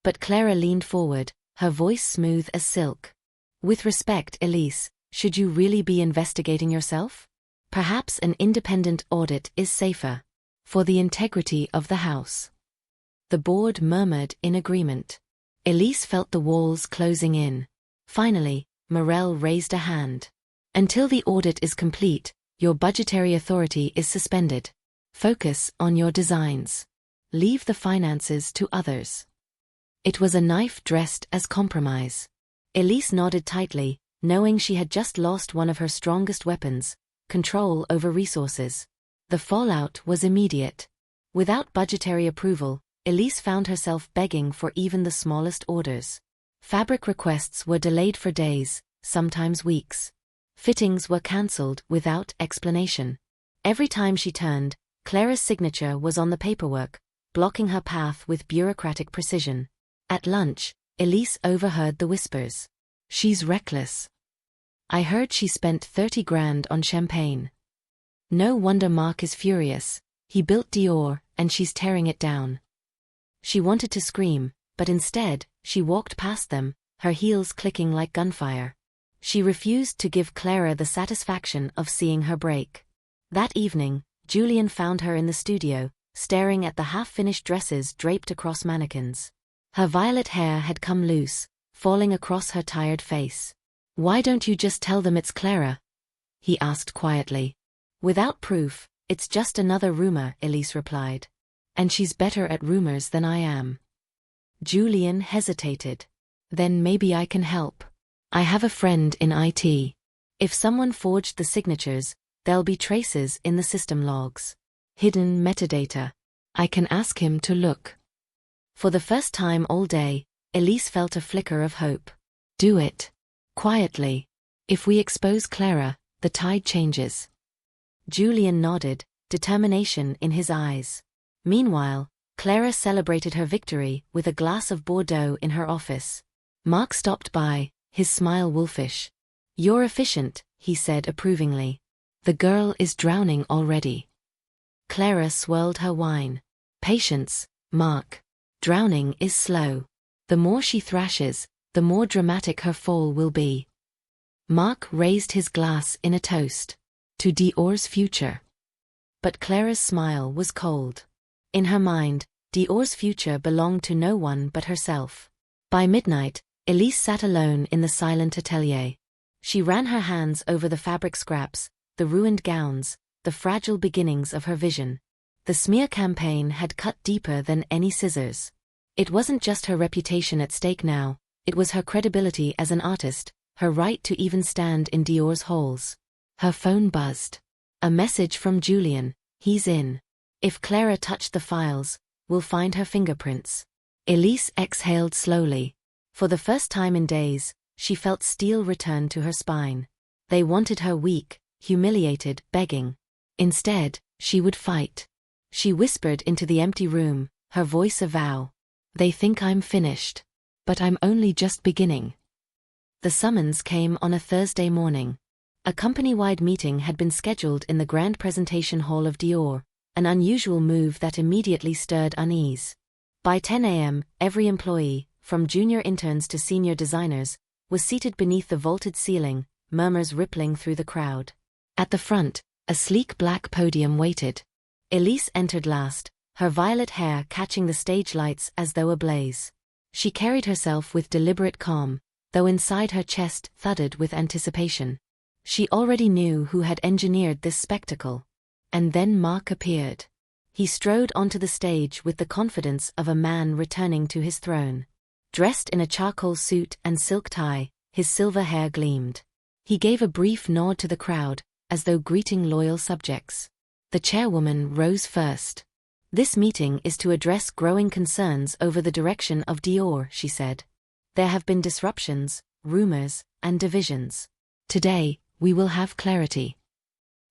But Clara leaned forward, her voice smooth as silk. "With respect, Elise, should you really be investigating yourself? Perhaps an independent audit is safer. For the integrity of the house." The board murmured in agreement. Elise felt the walls closing in. Finally, Morel raised a hand. "Until the audit is complete, your budgetary authority is suspended. Focus on your designs. Leave the finances to others." It was a knife dressed as compromise. Elise nodded tightly, knowing she had just lost one of her strongest weapons: control over resources. The fallout was immediate. Without budgetary approval, Elise found herself begging for even the smallest orders. Fabric requests were delayed for days, sometimes weeks. Fittings were cancelled without explanation. Every time she turned, Clara's signature was on the paperwork, blocking her path with bureaucratic precision. At lunch, Elise overheard the whispers. "She's reckless. I heard she spent 30 grand on champagne. No wonder Mark is furious. He built Dior, and she's tearing it down." She wanted to scream, but instead, she walked past them, her heels clicking like gunfire. She refused to give Clara the satisfaction of seeing her break. That evening, Julian found her in the studio, staring at the half-finished dresses draped across mannequins. Her violet hair had come loose, falling across her tired face. "Why don't you just tell them it's Clara?" he asked quietly. "Without proof, it's just another rumor," Elise replied. "And she's better at rumors than I am." Julian hesitated. "Then maybe I can help. I have a friend in IT. If someone forged the signatures, there'll be traces in the system logs. Hidden metadata. I can ask him to look." For the first time all day, Elise felt a flicker of hope. "Do it. Quietly. If we expose Clara, the tide changes." Julian nodded, determination in his eyes. Meanwhile, Clara celebrated her victory with a glass of Bordeaux in her office. Mark stopped by, his smile wolfish. "You're efficient," he said approvingly. "The girl is drowning already." Clara swirled her wine. "Patience, Mark. Drowning is slow. The more she thrashes, the more dramatic her fall will be." Mark raised his glass in a toast. "To Dior's future." But Clara's smile was cold. In her mind, Dior's future belonged to no one but herself. By midnight, Elise sat alone in the silent atelier. She ran her hands over the fabric scraps, the ruined gowns, the fragile beginnings of her vision. The smear campaign had cut deeper than any scissors. It wasn't just her reputation at stake now, it was her credibility as an artist, her right to even stand in Dior's halls. Her phone buzzed. A message from Julian. "He's in. If Clara touched the files, we'll find her fingerprints." Elise exhaled slowly. For the first time in days, she felt steel return to her spine. They wanted her weak, humiliated, begging. Instead, she would fight. She whispered into the empty room, her voice a vow. "They think I'm finished. But I'm only just beginning." The summons came on a Thursday morning. A company-wide meeting had been scheduled in the grand presentation hall of Dior, an unusual move that immediately stirred unease. By 10 a.m., every employee, from junior interns to senior designers, was seated beneath the vaulted ceiling, murmurs rippling through the crowd. At the front, a sleek black podium waited. Elise entered last, her violet hair catching the stage lights as though ablaze. She carried herself with deliberate calm, though inside her chest thudded with anticipation. She already knew who had engineered this spectacle. And then Mark appeared. He strode onto the stage with the confidence of a man returning to his throne. Dressed in a charcoal suit and silk tie, his silver hair gleamed. He gave a brief nod to the crowd, as though greeting loyal subjects. The chairwoman rose first. "This meeting is to address growing concerns over the direction of Dior," she said. "There have been disruptions, rumors, and divisions. Today, we will have clarity."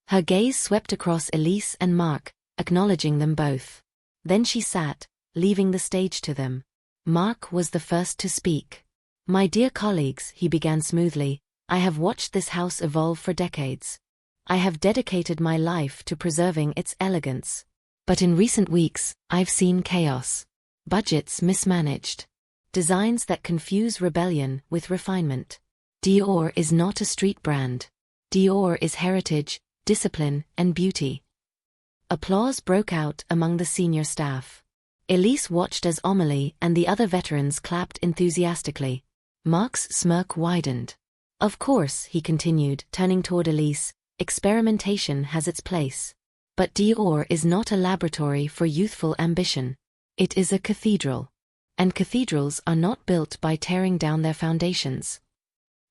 Her gaze swept across Elise and Mark, acknowledging them both. Then she sat, leaving the stage to them. Mark was the first to speak. "My dear colleagues," he began smoothly, "I have watched this house evolve for decades. I have dedicated my life to preserving its elegance. But in recent weeks, I've seen chaos. Budgets mismanaged. Designs that confuse rebellion with refinement. Dior is not a street brand. Dior is heritage, discipline, and beauty." Applause broke out among the senior staff. Elise watched as Amélie and the other veterans clapped enthusiastically. Mark's smirk widened. "Of course," he continued, turning toward Elise, "experimentation has its place. But Dior is not a laboratory for youthful ambition. It is a cathedral. And cathedrals are not built by tearing down their foundations."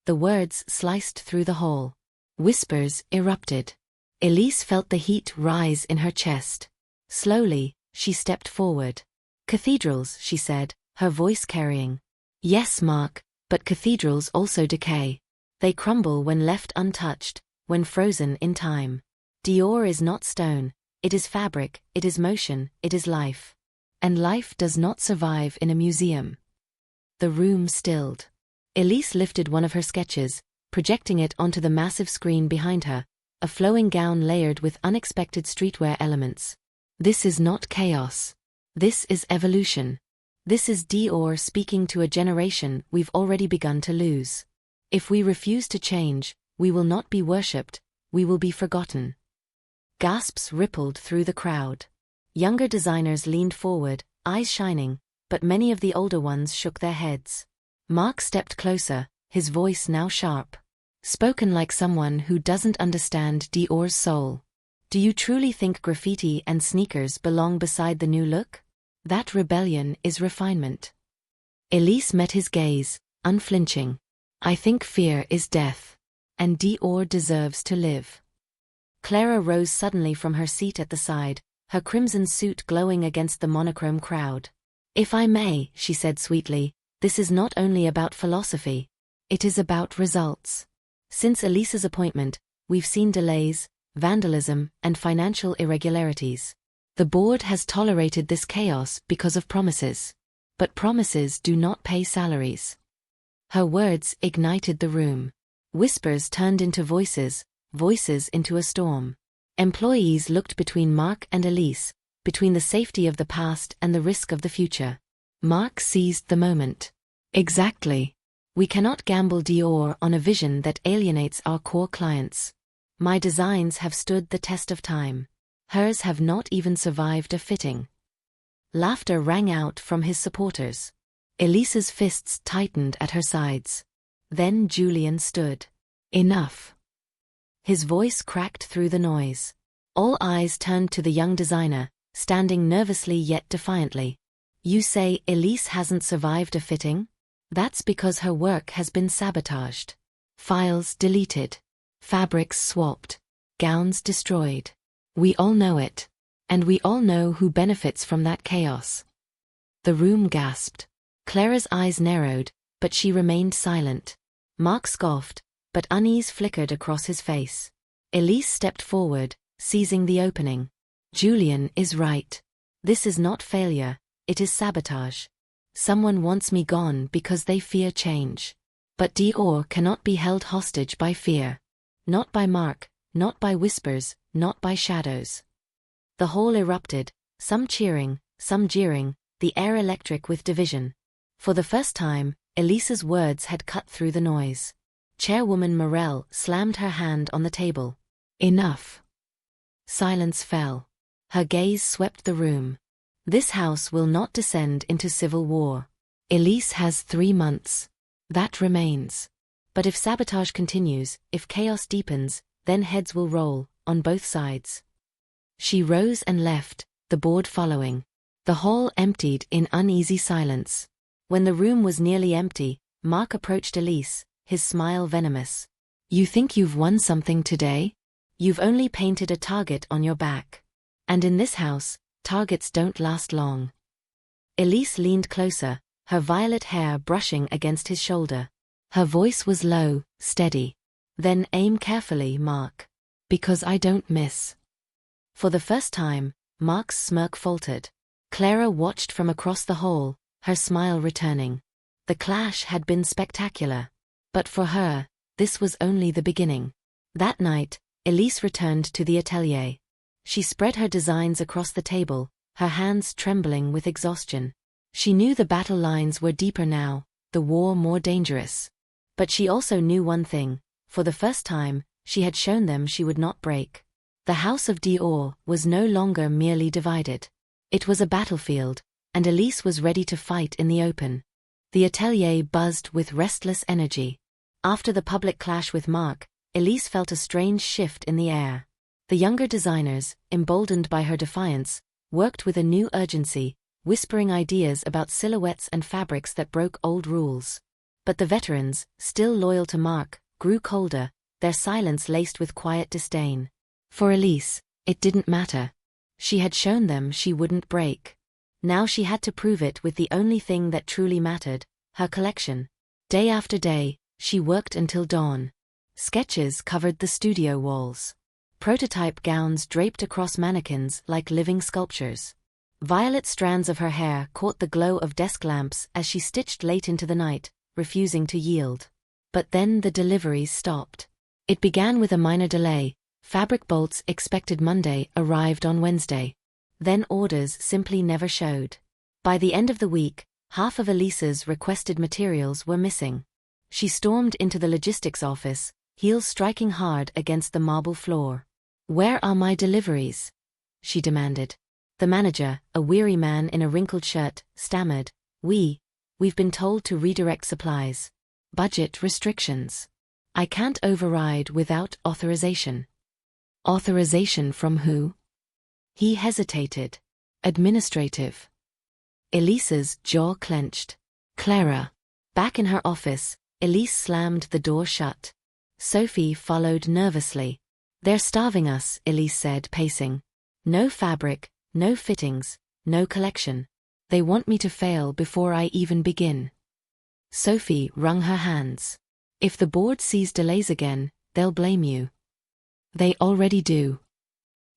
The words sliced through the hall. Whispers erupted. Elise felt the heat rise in her chest. Slowly, she stepped forward. Cathedrals, she said, her voice carrying. Yes, Mark, but cathedrals also decay. They crumble when left untouched, when frozen in time. Dior is not stone, it is fabric, it is motion, it is life. And life does not survive in a museum. The room stilled. Elise lifted one of her sketches, projecting it onto the massive screen behind her, a flowing gown layered with unexpected streetwear elements. This is not chaos. This is evolution. This is Dior speaking to a generation we've already begun to lose. If we refuse to change, we will not be worshipped, we will be forgotten. Gasps rippled through the crowd. Younger designers leaned forward, eyes shining, but many of the older ones shook their heads. Mark stepped closer, his voice now sharp. Spoken like someone who doesn't understand Dior's soul. Do you truly think graffiti and sneakers belong beside the new look? That rebellion is refinement. Elise met his gaze, unflinching. I think fear is death. And Dior deserves to live. Clara rose suddenly from her seat at the side, her crimson suit glowing against the monochrome crowd. If I may, she said sweetly, this is not only about philosophy. It is about results. Since Elise's appointment, we've seen delays, vandalism, and financial irregularities. The board has tolerated this chaos because of promises. But promises do not pay salaries. Her words ignited the room. Whispers turned into voices, voices into a storm. Employees looked between Mark and Elise, between the safety of the past and the risk of the future. Mark seized the moment. Exactly. We cannot gamble Dior on a vision that alienates our core clients. My designs have stood the test of time. Hers have not even survived a fitting. Laughter rang out from his supporters. Elise's fists tightened at her sides. Then Julian stood. Enough. His voice cracked through the noise. All eyes turned to the young designer, standing nervously yet defiantly. You say Elise hasn't survived a fitting? That's because her work has been sabotaged. Files deleted. Fabrics swapped. Gowns destroyed. We all know it. And we all know who benefits from that chaos. The room gasped. Clara's eyes narrowed, but she remained silent. Mark scoffed, but unease flickered across his face. Elise stepped forward, seizing the opening. Julian is right. This is not failure, it is sabotage. Someone wants me gone because they fear change. But Dior cannot be held hostage by fear. Not by Mark, not by whispers, not by shadows. The hall erupted, some cheering, some jeering, the air electric with division. For the first time, Elise's words had cut through the noise. Chairwoman Morel slammed her hand on the table. Enough. Silence fell. Her gaze swept the room. This house will not descend into civil war. Elise has 3 months. That remains. But if sabotage continues, if chaos deepens, then heads will roll, on both sides. She rose and left, the board following. The hall emptied in uneasy silence. When the room was nearly empty, Mark approached Elise, his smile venomous. You think you've won something today? You've only painted a target on your back. And in this house, targets don't last long. Elise leaned closer, her violet hair brushing against his shoulder. Her voice was low, steady. Then aim carefully, Mark. Because I don't miss. For the first time, Mark's smirk faltered. Clara watched from across the hall, her smile returning. The clash had been spectacular. But for her, this was only the beginning. That night, Elise returned to the atelier. She spread her designs across the table, her hands trembling with exhaustion. She knew the battle lines were deeper now, the war more dangerous. But she also knew one thing. For the first time, she had shown them she would not break. The house of Dior was no longer merely divided. It was a battlefield, and Elise was ready to fight in the open. The atelier buzzed with restless energy. After the public clash with Mark, Elise felt a strange shift in the air. The younger designers, emboldened by her defiance, worked with a new urgency, whispering ideas about silhouettes and fabrics that broke old rules. But the veterans, still loyal to Mark, grew colder, their silence laced with quiet disdain. For Elise, it didn't matter. She had shown them she wouldn't break. Now she had to prove it with the only thing that truly mattered, her collection. Day after day, she worked until dawn. Sketches covered the studio walls. Prototype gowns draped across mannequins like living sculptures. Violet strands of her hair caught the glow of desk lamps as she stitched late into the night, refusing to yield. But then the deliveries stopped. It began with a minor delay. Fabric bolts expected Monday arrived on Wednesday. Then orders simply never showed. By the end of the week, half of Elise's requested materials were missing. She stormed into the logistics office, heels striking hard against the marble floor. "Where are my deliveries?" she demanded. The manager, a weary man in a wrinkled shirt, stammered, We've been told to redirect supplies. Budget restrictions. I can't override without authorization." "Authorization from who?" He hesitated. "Administrative." Elise's jaw clenched. "Clara." Back in her office, Elise slammed the door shut. Sophie followed nervously. "They're starving us," Elise said, pacing. "No fabric, no fittings, no collection. They want me to fail before I even begin." Sophie wrung her hands. "If the board sees delays again, they'll blame you." "They already do."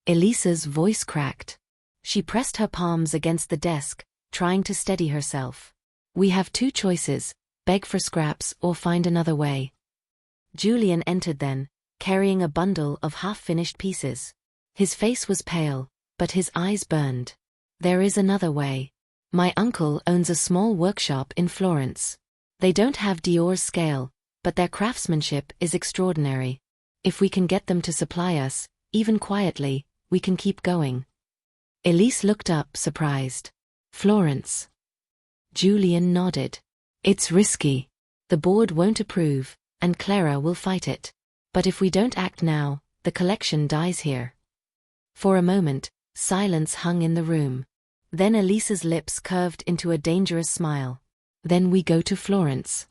Elise's voice cracked. She pressed her palms against the desk, trying to steady herself. "We have two choices, beg for scraps or find another way." Julian entered then, carrying a bundle of half-finished pieces. His face was pale, but his eyes burned. "There is another way. My uncle owns a small workshop in Florence. They don't have Dior's scale, but their craftsmanship is extraordinary. If we can get them to supply us, even quietly, we can keep going." Elise looked up, surprised. "Florence?" Julian nodded. "It's risky. The board won't approve, and Clara will fight it. But if we don't act now, the collection dies here." For a moment, silence hung in the room. Then Elise's lips curved into a dangerous smile. "Then we go to Florence."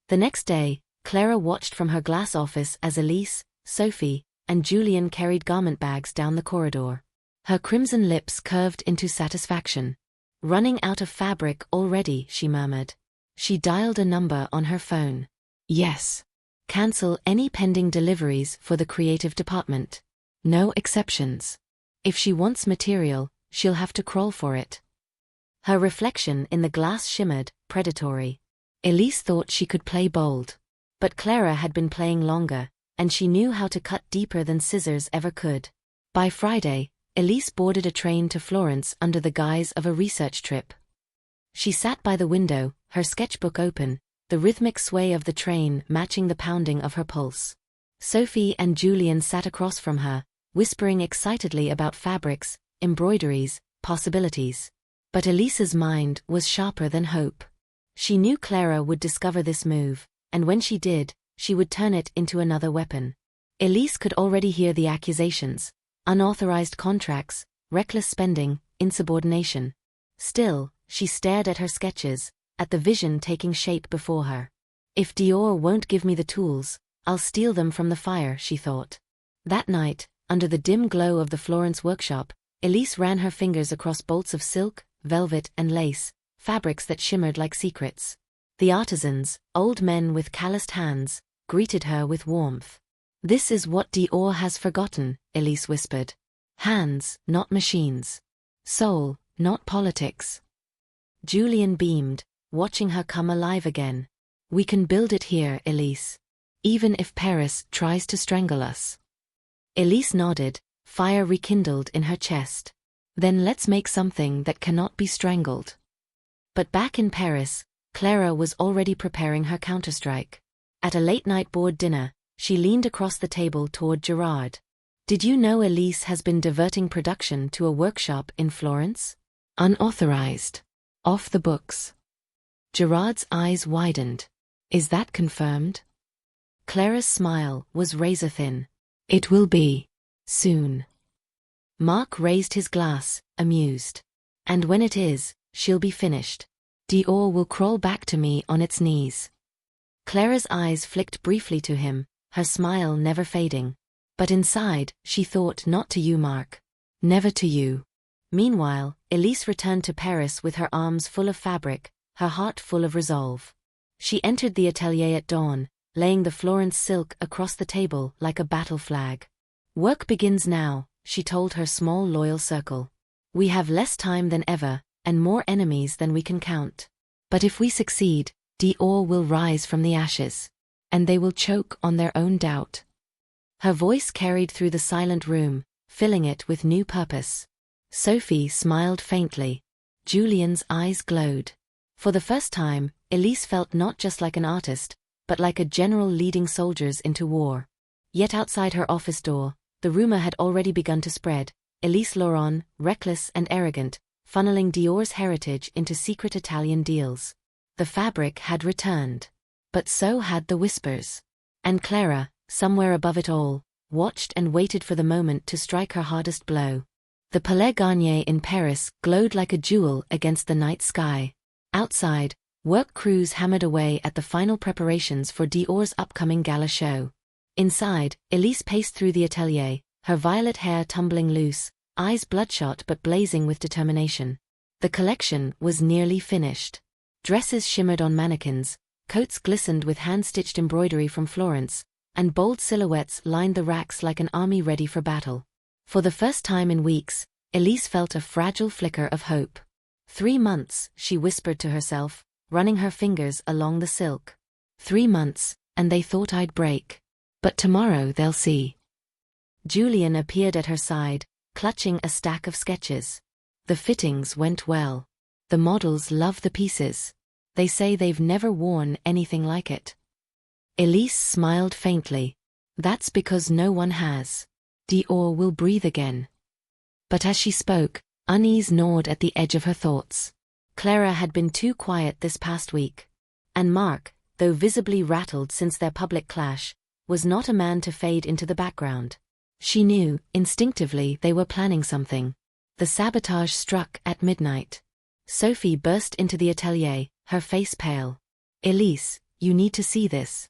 The next day, Clara watched from her glass office as Elise, Sophie, and Julian carried garment bags down the corridor. Her crimson lips curved into satisfaction. "Running out of fabric already," she murmured. She dialed a number on her phone. "Yes. Cancel any pending deliveries for the creative department. No exceptions. If she wants material, she'll have to crawl for it." Her reflection in the glass shimmered, predatory. Elise thought she could play bold. But Clara had been playing longer, and she knew how to cut deeper than scissors ever could. By Friday, Elise boarded a train to Florence under the guise of a research trip. She sat by the window, her sketchbook open, the rhythmic sway of the train matching the pounding of her pulse. Sophie and Julian sat across from her, whispering excitedly about fabrics, embroideries, possibilities. But Elise's mind was sharper than hope. She knew Clara would discover this move, and when she did, she would turn it into another weapon. Elise could already hear the accusations: unauthorized contracts, reckless spending, insubordination. Still, she stared at her sketches, at the vision taking shape before her. "If Dior won't give me the tools, I'll steal them from the fire," she thought. That night, under the dim glow of the Florence workshop, Elise ran her fingers across bolts of silk, velvet, and lace, fabrics that shimmered like secrets. The artisans, old men with calloused hands, greeted her with warmth. "This is what Dior has forgotten," Elise whispered. "Hands, not machines. Soul, not politics." Julian beamed, watching her come alive again. "We can build it here, Elise. Even if Paris tries to strangle us." Elise nodded, fire rekindled in her chest. "Then let's make something that cannot be strangled." But back in Paris, Clara was already preparing her counterstrike. At a late-night board dinner, she leaned across the table toward Gerard. "Did you know Elise has been diverting production to a workshop in Florence? Unauthorized. Off the books." Gerard's eyes widened. "Is that confirmed?" Clara's smile was razor-thin. "It will be. Soon." Mark raised his glass, amused. "And when it is, she'll be finished. Dior will crawl back to me on its knees." Clara's eyes flicked briefly to him, her smile never fading. But inside, she thought, "Not to you, Mark. Never to you." Meanwhile, Elise returned to Paris with her arms full of fabric, her heart full of resolve. She entered the atelier at dawn, laying the Florence silk across the table like a battle flag. "Work begins now," she told her small loyal circle. "We have less time than ever, and more enemies than we can count. But if we succeed, Dior will rise from the ashes. And they will choke on their own doubt." Her voice carried through the silent room, filling it with new purpose. Sophie smiled faintly. Julian's eyes glowed. For the first time, Elise felt not just like an artist, but like a general leading soldiers into war. Yet outside her office door, the rumor had already begun to spread: Elise Laurent, reckless and arrogant, funneling Dior's heritage into secret Italian deals. The fabric had returned. But so had the whispers. And Clara, somewhere above it all, watched and waited for the moment to strike her hardest blow. The Palais Garnier in Paris glowed like a jewel against the night sky. Outside, work crews hammered away at the final preparations for Dior's upcoming gala show. Inside, Elise paced through the atelier, her violet hair tumbling loose, eyes bloodshot but blazing with determination. The collection was nearly finished. Dresses shimmered on mannequins, coats glistened with hand-stitched embroidery from Florence, and bold silhouettes lined the racks like an army ready for battle. For the first time in weeks, Elise felt a fragile flicker of hope. 3 months, she whispered to herself, running her fingers along the silk. 3 months, and they thought I'd break. But tomorrow they'll see. Julian appeared at her side, clutching a stack of sketches. The fittings went well. The models love the pieces. They say they've never worn anything like it. Elise smiled faintly. That's because no one has. Dior will breathe again. But as she spoke, unease gnawed at the edge of her thoughts. Clara had been too quiet this past week. And Marc, though visibly rattled since their public clash, was not a man to fade into the background. She knew, instinctively, they were planning something. The sabotage struck at midnight. Sophie burst into the atelier, her face pale. "Elise, you need to see this."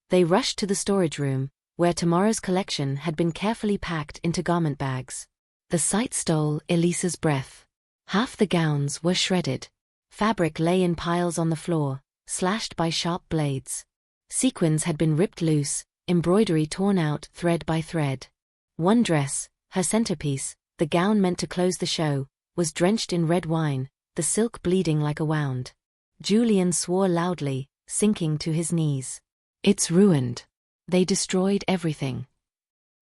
They rushed to the storage room, where tomorrow's collection had been carefully packed into garment bags. The sight stole Elise's breath. Half the gowns were shredded. Fabric lay in piles on the floor, slashed by sharp blades. Sequins had been ripped loose, embroidery torn out thread by thread. One dress, her centerpiece, the gown meant to close the show, was drenched in red wine, the silk bleeding like a wound. Julian swore loudly, sinking to his knees. "It's ruined. They destroyed everything."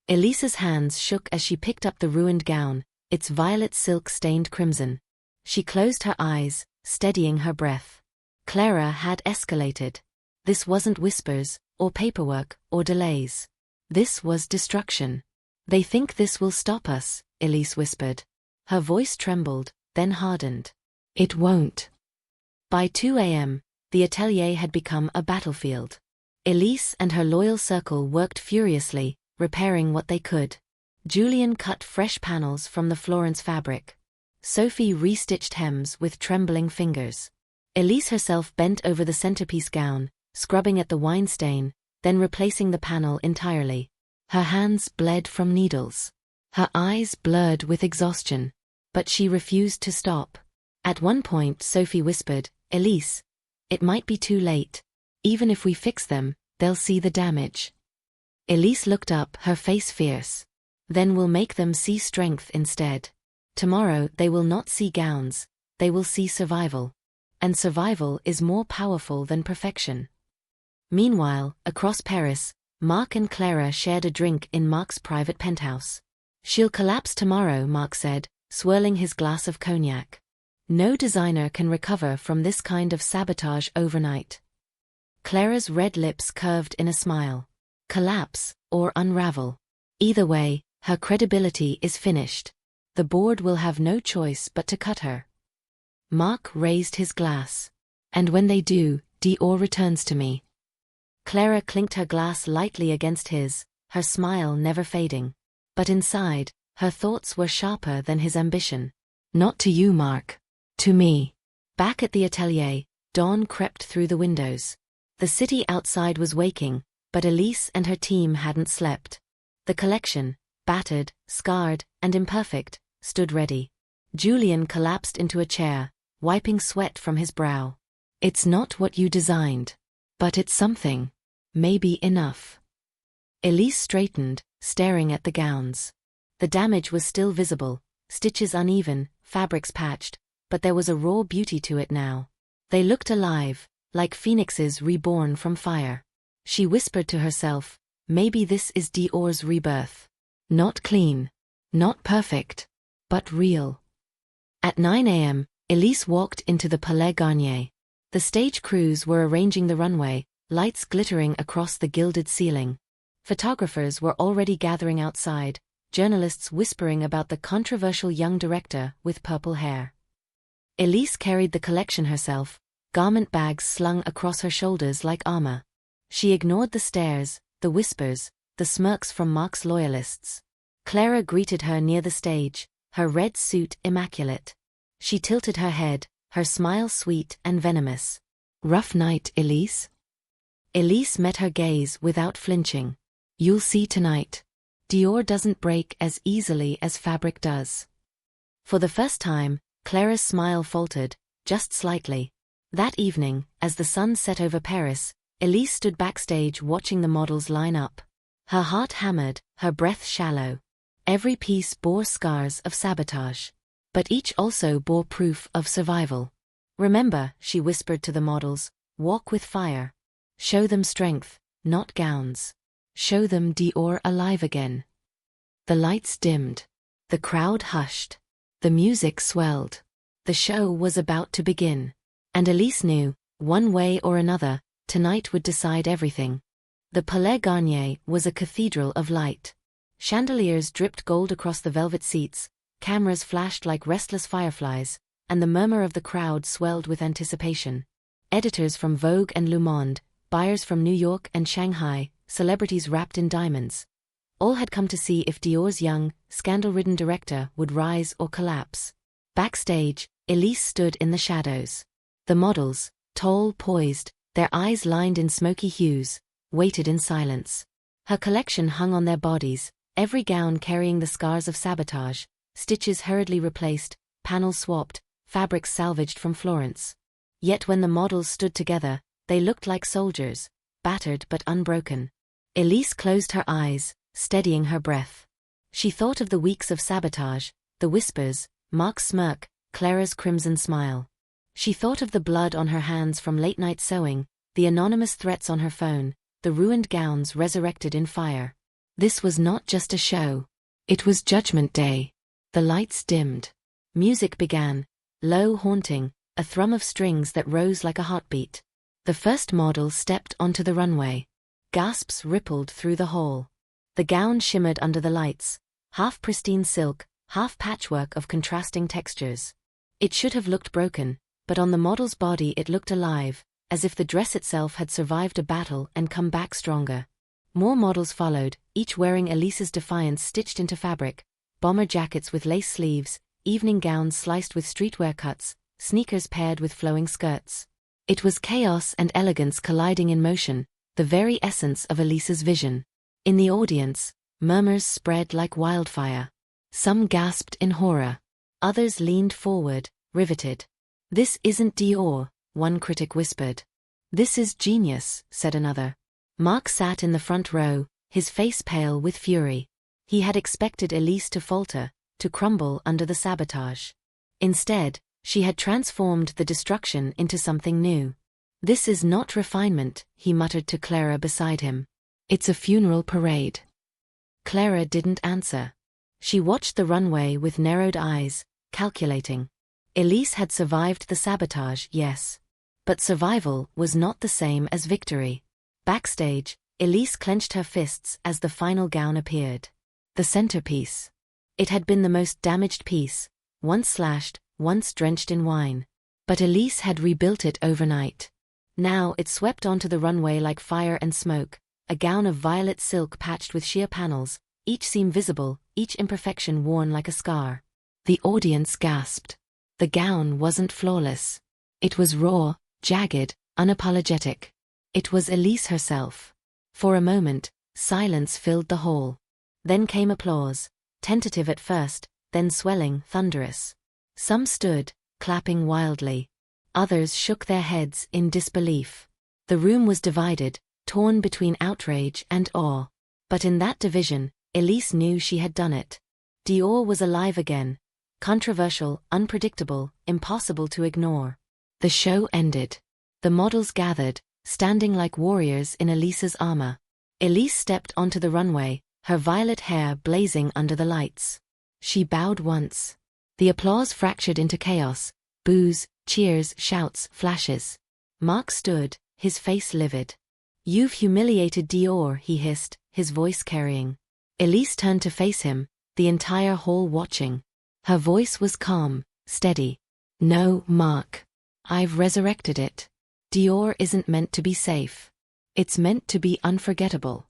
Elise's hands shook as she picked up the ruined gown, its violet silk stained crimson. She closed her eyes, steadying her breath. Clara had escalated. This wasn't whispers, or paperwork, or delays. This was destruction. "They think this will stop us," Elise whispered. Her voice trembled, then hardened. "It won't." By 2 a.m., the atelier had become a battlefield. Elise and her loyal circle worked furiously, repairing what they could. Julian cut fresh panels from the Florence fabric. Sophie restitched hems with trembling fingers. Elise herself bent over the centerpiece gown, scrubbing at the wine stain, then replacing the panel entirely. Her hands bled from needles. Her eyes blurred with exhaustion. But she refused to stop. At one point Sophie whispered, "Elise, it might be too late. Even if we fix them, they'll see the damage." Elise looked up, her face fierce. "Then we'll make them see strength instead. Tomorrow they will not see gowns, they will see survival. And survival is more powerful than perfection." Meanwhile, across Paris, Marc and Clara shared a drink in Marc's private penthouse. "She'll collapse tomorrow," Marc said, swirling his glass of cognac. "No designer can recover from this kind of sabotage overnight." Clara's red lips curved in a smile. Collapse, or unravel. Either way, her credibility is finished. The board will have no choice but to cut her. Marc raised his glass. "And when they do, Dior returns to me." Clara clinked her glass lightly against his, her smile never fading. But inside, her thoughts were sharper than his ambition. "Not to you, Marc. To me." Back at the atelier, dawn crept through the windows. The city outside was waking, but Elise and her team hadn't slept. The collection, battered, scarred, and imperfect, stood ready. Julian collapsed into a chair, wiping sweat from his brow. It's not what you designed. But it's something. Maybe enough. Elise straightened, staring at the gowns. The damage was still visible, stitches uneven, fabrics patched, but there was a raw beauty to it now. They looked alive, like phoenixes reborn from fire. She whispered to herself, maybe this is Dior's rebirth. Not clean. Not perfect. But real. At 9 a.m., Elise walked into the Palais Garnier. The stage crews were arranging the runway, lights glittering across the gilded ceiling. Photographers were already gathering outside, journalists whispering about the controversial young director with purple hair. Elise carried the collection herself, garment bags slung across her shoulders like armor. She ignored the stares, the whispers, the smirks from Marc's loyalists. Clara greeted her near the stage, her red suit immaculate. She tilted her head, her smile sweet and venomous. Rough night, Elise? Elise met her gaze without flinching. You'll see tonight. Dior doesn't break as easily as fabric does. For the first time, Clara's smile faltered, just slightly. That evening, as the sun set over Paris, Elise stood backstage watching the models line up. Her heart hammered, her breath shallow. Every piece bore scars of sabotage. But each also bore proof of survival. Remember, she whispered to the models, walk with fire. Show them strength, not gowns. Show them Dior alive again. The lights dimmed. The crowd hushed. The music swelled. The show was about to begin. And Elise knew, one way or another, tonight would decide everything. The Palais Garnier was a cathedral of light. Chandeliers dripped gold across the velvet seats, cameras flashed like restless fireflies, and the murmur of the crowd swelled with anticipation. Editors from Vogue and Le Monde, buyers from New York and Shanghai, celebrities wrapped in diamonds. All had come to see if Dior's young, scandal-ridden director would rise or collapse. Backstage, Elise stood in the shadows. The models, tall, poised, their eyes lined in smoky hues, waited in silence. Her collection hung on their bodies, every gown carrying the scars of sabotage, stitches hurriedly replaced, panels swapped, fabrics salvaged from Florence. Yet when the models stood together, they looked like soldiers, battered but unbroken. Elise closed her eyes, steadying her breath. She thought of the weeks of sabotage, the whispers, Marc's smirk, Clara's crimson smile. She thought of the blood on her hands from late-night sewing, the anonymous threats on her phone, the ruined gowns resurrected in fire. This was not just a show. It was Judgment Day. The lights dimmed. Music began, low, haunting, a thrum of strings that rose like a heartbeat. The first model stepped onto the runway. Gasps rippled through the hall. The gown shimmered under the lights, half pristine silk, half patchwork of contrasting textures. It should have looked broken, but on the model's body it looked alive, as if the dress itself had survived a battle and come back stronger. More models followed, each wearing Elise's defiance stitched into fabric, bomber jackets with lace sleeves, evening gowns sliced with streetwear cuts, sneakers paired with flowing skirts. It was chaos and elegance colliding in motion, the very essence of Elise's vision. In the audience, murmurs spread like wildfire. Some gasped in horror. Others leaned forward, riveted. "This isn't Dior," one critic whispered. "This is genius," said another. Marc sat in the front row, his face pale with fury. He had expected Elise to falter, to crumble under the sabotage. Instead, she had transformed the destruction into something new. "This is not refinement," he muttered to Clara beside him. "It's a funeral parade." Clara didn't answer. She watched the runway with narrowed eyes, calculating. Elise had survived the sabotage, yes. But survival was not the same as victory. Backstage, Elise clenched her fists as the final gown appeared. The centerpiece. It had been the most damaged piece, once slashed, once drenched in wine. But Elise had rebuilt it overnight. Now it swept onto the runway like fire and smoke, a gown of violet silk patched with sheer panels, each seam visible, each imperfection worn like a scar. The audience gasped. The gown wasn't flawless. It was raw, jagged, unapologetic. It was Elise herself. For a moment, silence filled the hall. Then came applause, tentative at first, then swelling, thunderous. Some stood, clapping wildly. Others shook their heads in disbelief. The room was divided, torn between outrage and awe. But in that division, Elise knew she had done it. Dior was alive again. Controversial, unpredictable, impossible to ignore. The show ended. The models gathered, standing like warriors in Elise's armor. Elise stepped onto the runway, her violet hair blazing under the lights. She bowed once. The applause fractured into chaos. Boos, cheers, shouts, flashes. Mark stood, his face livid. "You've humiliated Dior," he hissed, his voice carrying. Elise turned to face him, the entire hall watching. Her voice was calm, steady. "No, Mark. I've resurrected it. Dior isn't meant to be safe. It's meant to be unforgettable."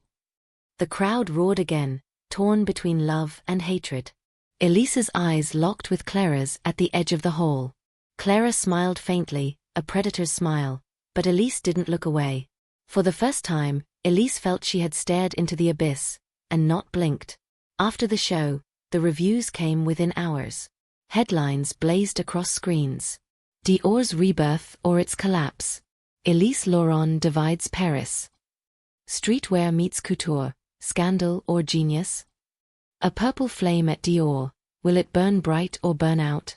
The crowd roared again, torn between love and hatred. Elise's eyes locked with Clara's at the edge of the hall. Clara smiled faintly, a predator's smile, but Elise didn't look away. For the first time, Elise felt she had stared into the abyss, and not blinked. After the show, the reviews came within hours. Headlines blazed across screens. Dior's rebirth or its collapse. Elise Laurent divides Paris. Streetwear meets couture, scandal or genius? A purple flame at Dior, will it burn bright or burn out?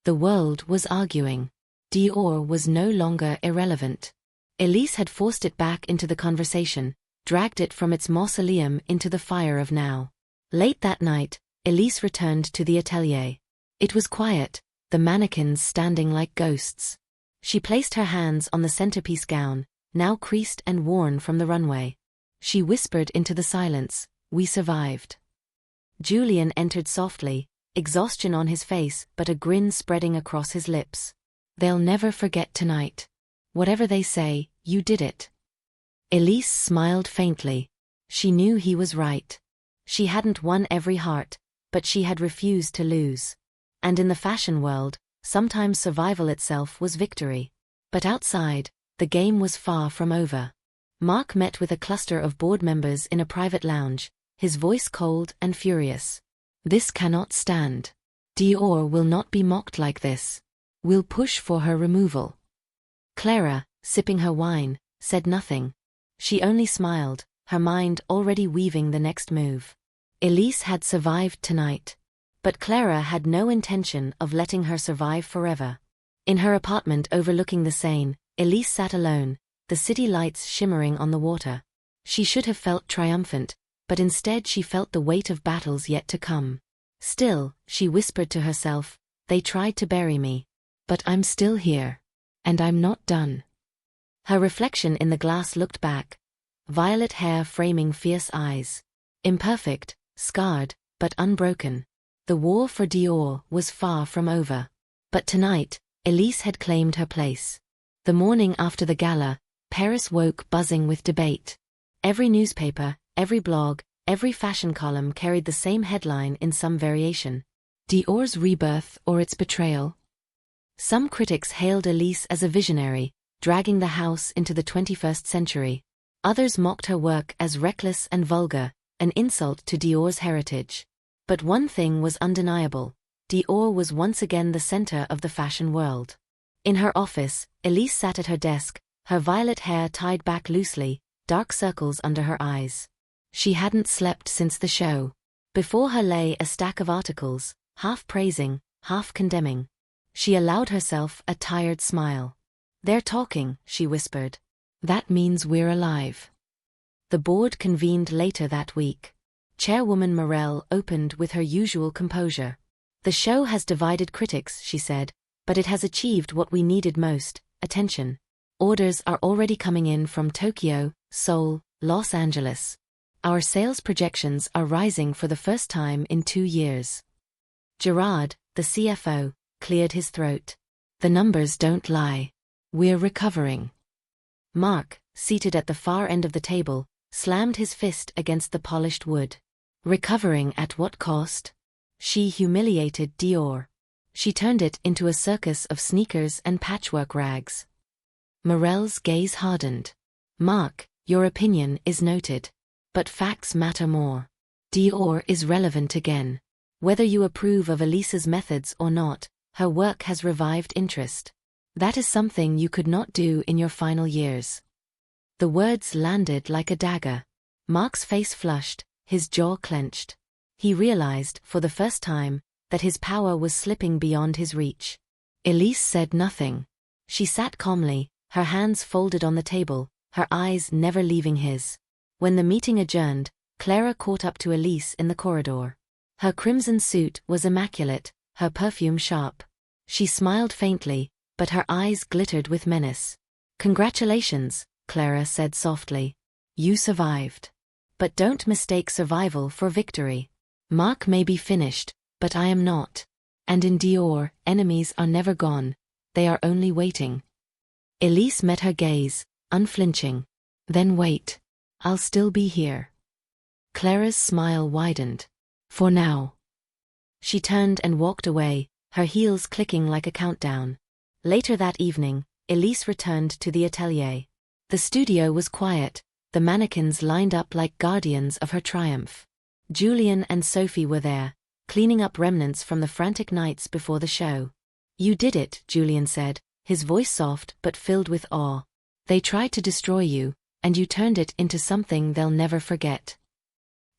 The world was arguing. Dior was no longer irrelevant. Elise had forced it back into the conversation, dragged it from its mausoleum into the fire of now. Late that night, Elise returned to the atelier. It was quiet, the mannequins standing like ghosts. She placed her hands on the centerpiece gown, now creased and worn from the runway. She whispered into the silence, "We survived." Julian entered softly, exhaustion on his face but a grin spreading across his lips. "They'll never forget tonight. Whatever they say, you did it." Elise smiled faintly. She knew he was right. She hadn't won every heart, but she had refused to lose. And in the fashion world, sometimes survival itself was victory. But outside, the game was far from over. Mark met with a cluster of board members in a private lounge, his voice cold and furious. "This cannot stand. Dior will not be mocked like this. We'll push for her removal." Clara, sipping her wine, said nothing. She only smiled, her mind already weaving the next move. Elise had survived tonight. But Clara had no intention of letting her survive forever. In her apartment overlooking the Seine, Elise sat alone, the city lights shimmering on the water. She should have felt triumphant, but instead she felt the weight of battles yet to come. Still, she whispered to herself, "They tried to bury me. But I'm still here. And I'm not done." Her reflection in the glass looked back. Violet hair framing fierce eyes. Imperfect, scarred, but unbroken. The war for Dior was far from over. But tonight, Elise had claimed her place. The morning after the gala, Paris woke buzzing with debate. Every newspaper, every blog, every fashion column carried the same headline in some variation. Dior's rebirth or its betrayal? Some critics hailed Elise as a visionary, dragging the house into the 21st century. Others mocked her work as reckless and vulgar, an insult to Dior's heritage. But one thing was undeniable. Dior was once again the center of the fashion world. In her office, Elise sat at her desk, her violet hair tied back loosely, dark circles under her eyes. She hadn't slept since the show. Before her lay a stack of articles, half praising, half condemning. She allowed herself a tired smile. "They're talking," she whispered. "That means we're alive." The board convened later that week. Chairwoman Morel opened with her usual composure. "The show has divided critics," she said, "but it has achieved what we needed most, attention. Orders are already coming in from Tokyo, Seoul, Los Angeles. Our sales projections are rising for the first time in 2 years." Gerard, the CFO, cleared his throat. "The numbers don't lie. We're recovering." Mark, seated at the far end of the table, slammed his fist against the polished wood. Recovering at what cost? She humiliated Dior. She turned it into a circus of sneakers and patchwork rags. Morel's gaze hardened. "Mark, your opinion is noted. But facts matter more. Dior is relevant again. Whether you approve of Elise's methods or not, her work has revived interest. That is something you could not do in your final years. The words landed like a dagger. Mark's face flushed, his jaw clenched. He realized, for the first time, that his power was slipping beyond his reach. Elise said nothing. She sat calmly, her hands folded on the table, her eyes never leaving his. When the meeting adjourned, Clara caught up to Elise in the corridor. Her crimson suit was immaculate, her perfume sharp. She smiled faintly, but her eyes glittered with menace. "Congratulations," Clara said softly. "You survived. But don't mistake survival for victory. Mark may be finished, but I am not. And in Dior, enemies are never gone, they are only waiting." Elise met her gaze, unflinching. "Then wait. I'll still be here." Clara's smile widened. "For now." She turned and walked away, her heels clicking like a countdown. Later that evening, Elise returned to the atelier. The studio was quiet, the mannequins lined up like guardians of her triumph. Julian and Sophie were there, cleaning up remnants from the frantic nights before the show. "You did it," Julian said, his voice soft but filled with awe. "They tried to destroy you, and you turned it into something they'll never forget."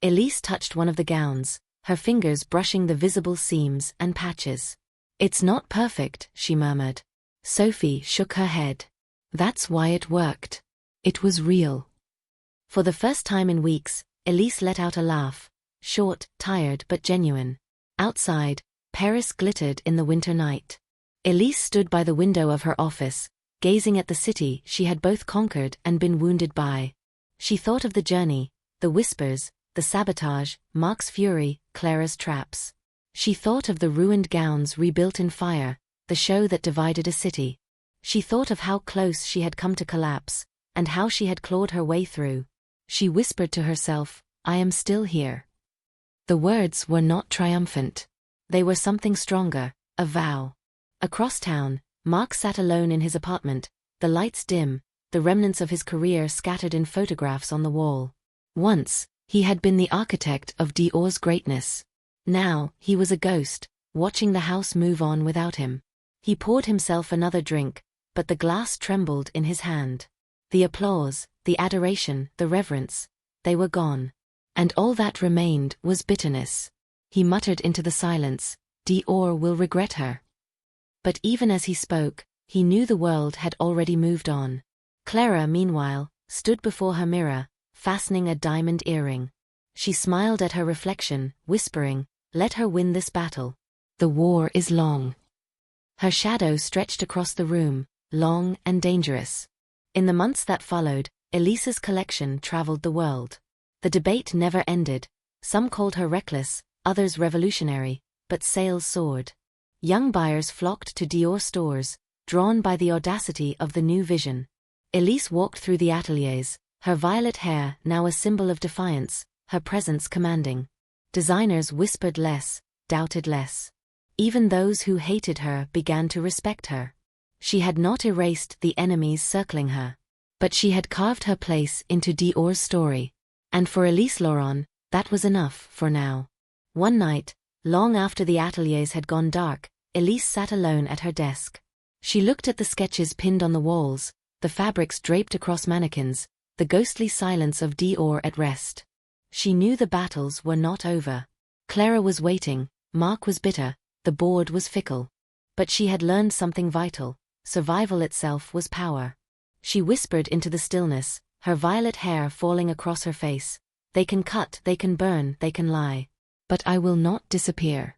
Elise touched one of the gowns, her fingers brushing the visible seams and patches. "It's not perfect," she murmured. Sophie shook her head. "That's why it worked. It was real." For the first time in weeks, Elise let out a laugh, short, tired but genuine. Outside, Paris glittered in the winter night. Elise stood by the window of her office, gazing at the city she had both conquered and been wounded by. She thought of the journey, the whispers, the sabotage, Mark's fury, Clara's traps. She thought of the ruined gowns rebuilt in fire, the show that divided a city. She thought of how close she had come to collapse, and how she had clawed her way through. She whispered to herself, "I am still here." The words were not triumphant. They were something stronger, a vow. Across town, Mark sat alone in his apartment, the lights dim, the remnants of his career scattered in photographs on the wall. Once, he had been the architect of Dior's greatness. Now, he was a ghost, watching the house move on without him. He poured himself another drink, but the glass trembled in his hand. The applause, the adoration, the reverence, they were gone. And all that remained was bitterness. He muttered into the silence, "Dior will regret her." But even as he spoke, he knew the world had already moved on. Clara, meanwhile, stood before her mirror, fastening a diamond earring. She smiled at her reflection, whispering, "Let her win this battle. The war is long." Her shadow stretched across the room, long and dangerous. In the months that followed, Elise's collection traveled the world. The debate never ended. Some called her reckless, others revolutionary, but sales soared. Young buyers flocked to Dior stores, drawn by the audacity of the new vision. Elise walked through the ateliers, her violet hair now a symbol of defiance, her presence commanding. Designers whispered less, doubted less. Even those who hated her began to respect her. She had not erased the enemies circling her. But she had carved her place into Dior's story. And for Elise Laurent, that was enough for now. One night, long after the ateliers had gone dark, Elise sat alone at her desk. She looked at the sketches pinned on the walls, the fabrics draped across mannequins, the ghostly silence of Dior at rest. She knew the battles were not over. Clara was waiting, Mark was bitter, the board was fickle. But she had learned something vital: survival itself was power. She whispered into the stillness, her violet hair falling across her face, "They can cut, they can burn, they can lie. But I will not disappear."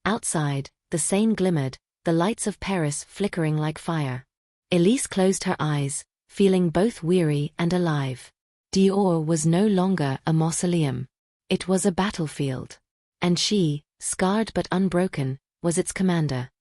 Outside, the Seine glimmered, the lights of Paris flickering like fire. Elise closed her eyes, feeling both weary and alive. Dior was no longer a mausoleum. It was a battlefield. And she, scarred but unbroken, was its commander.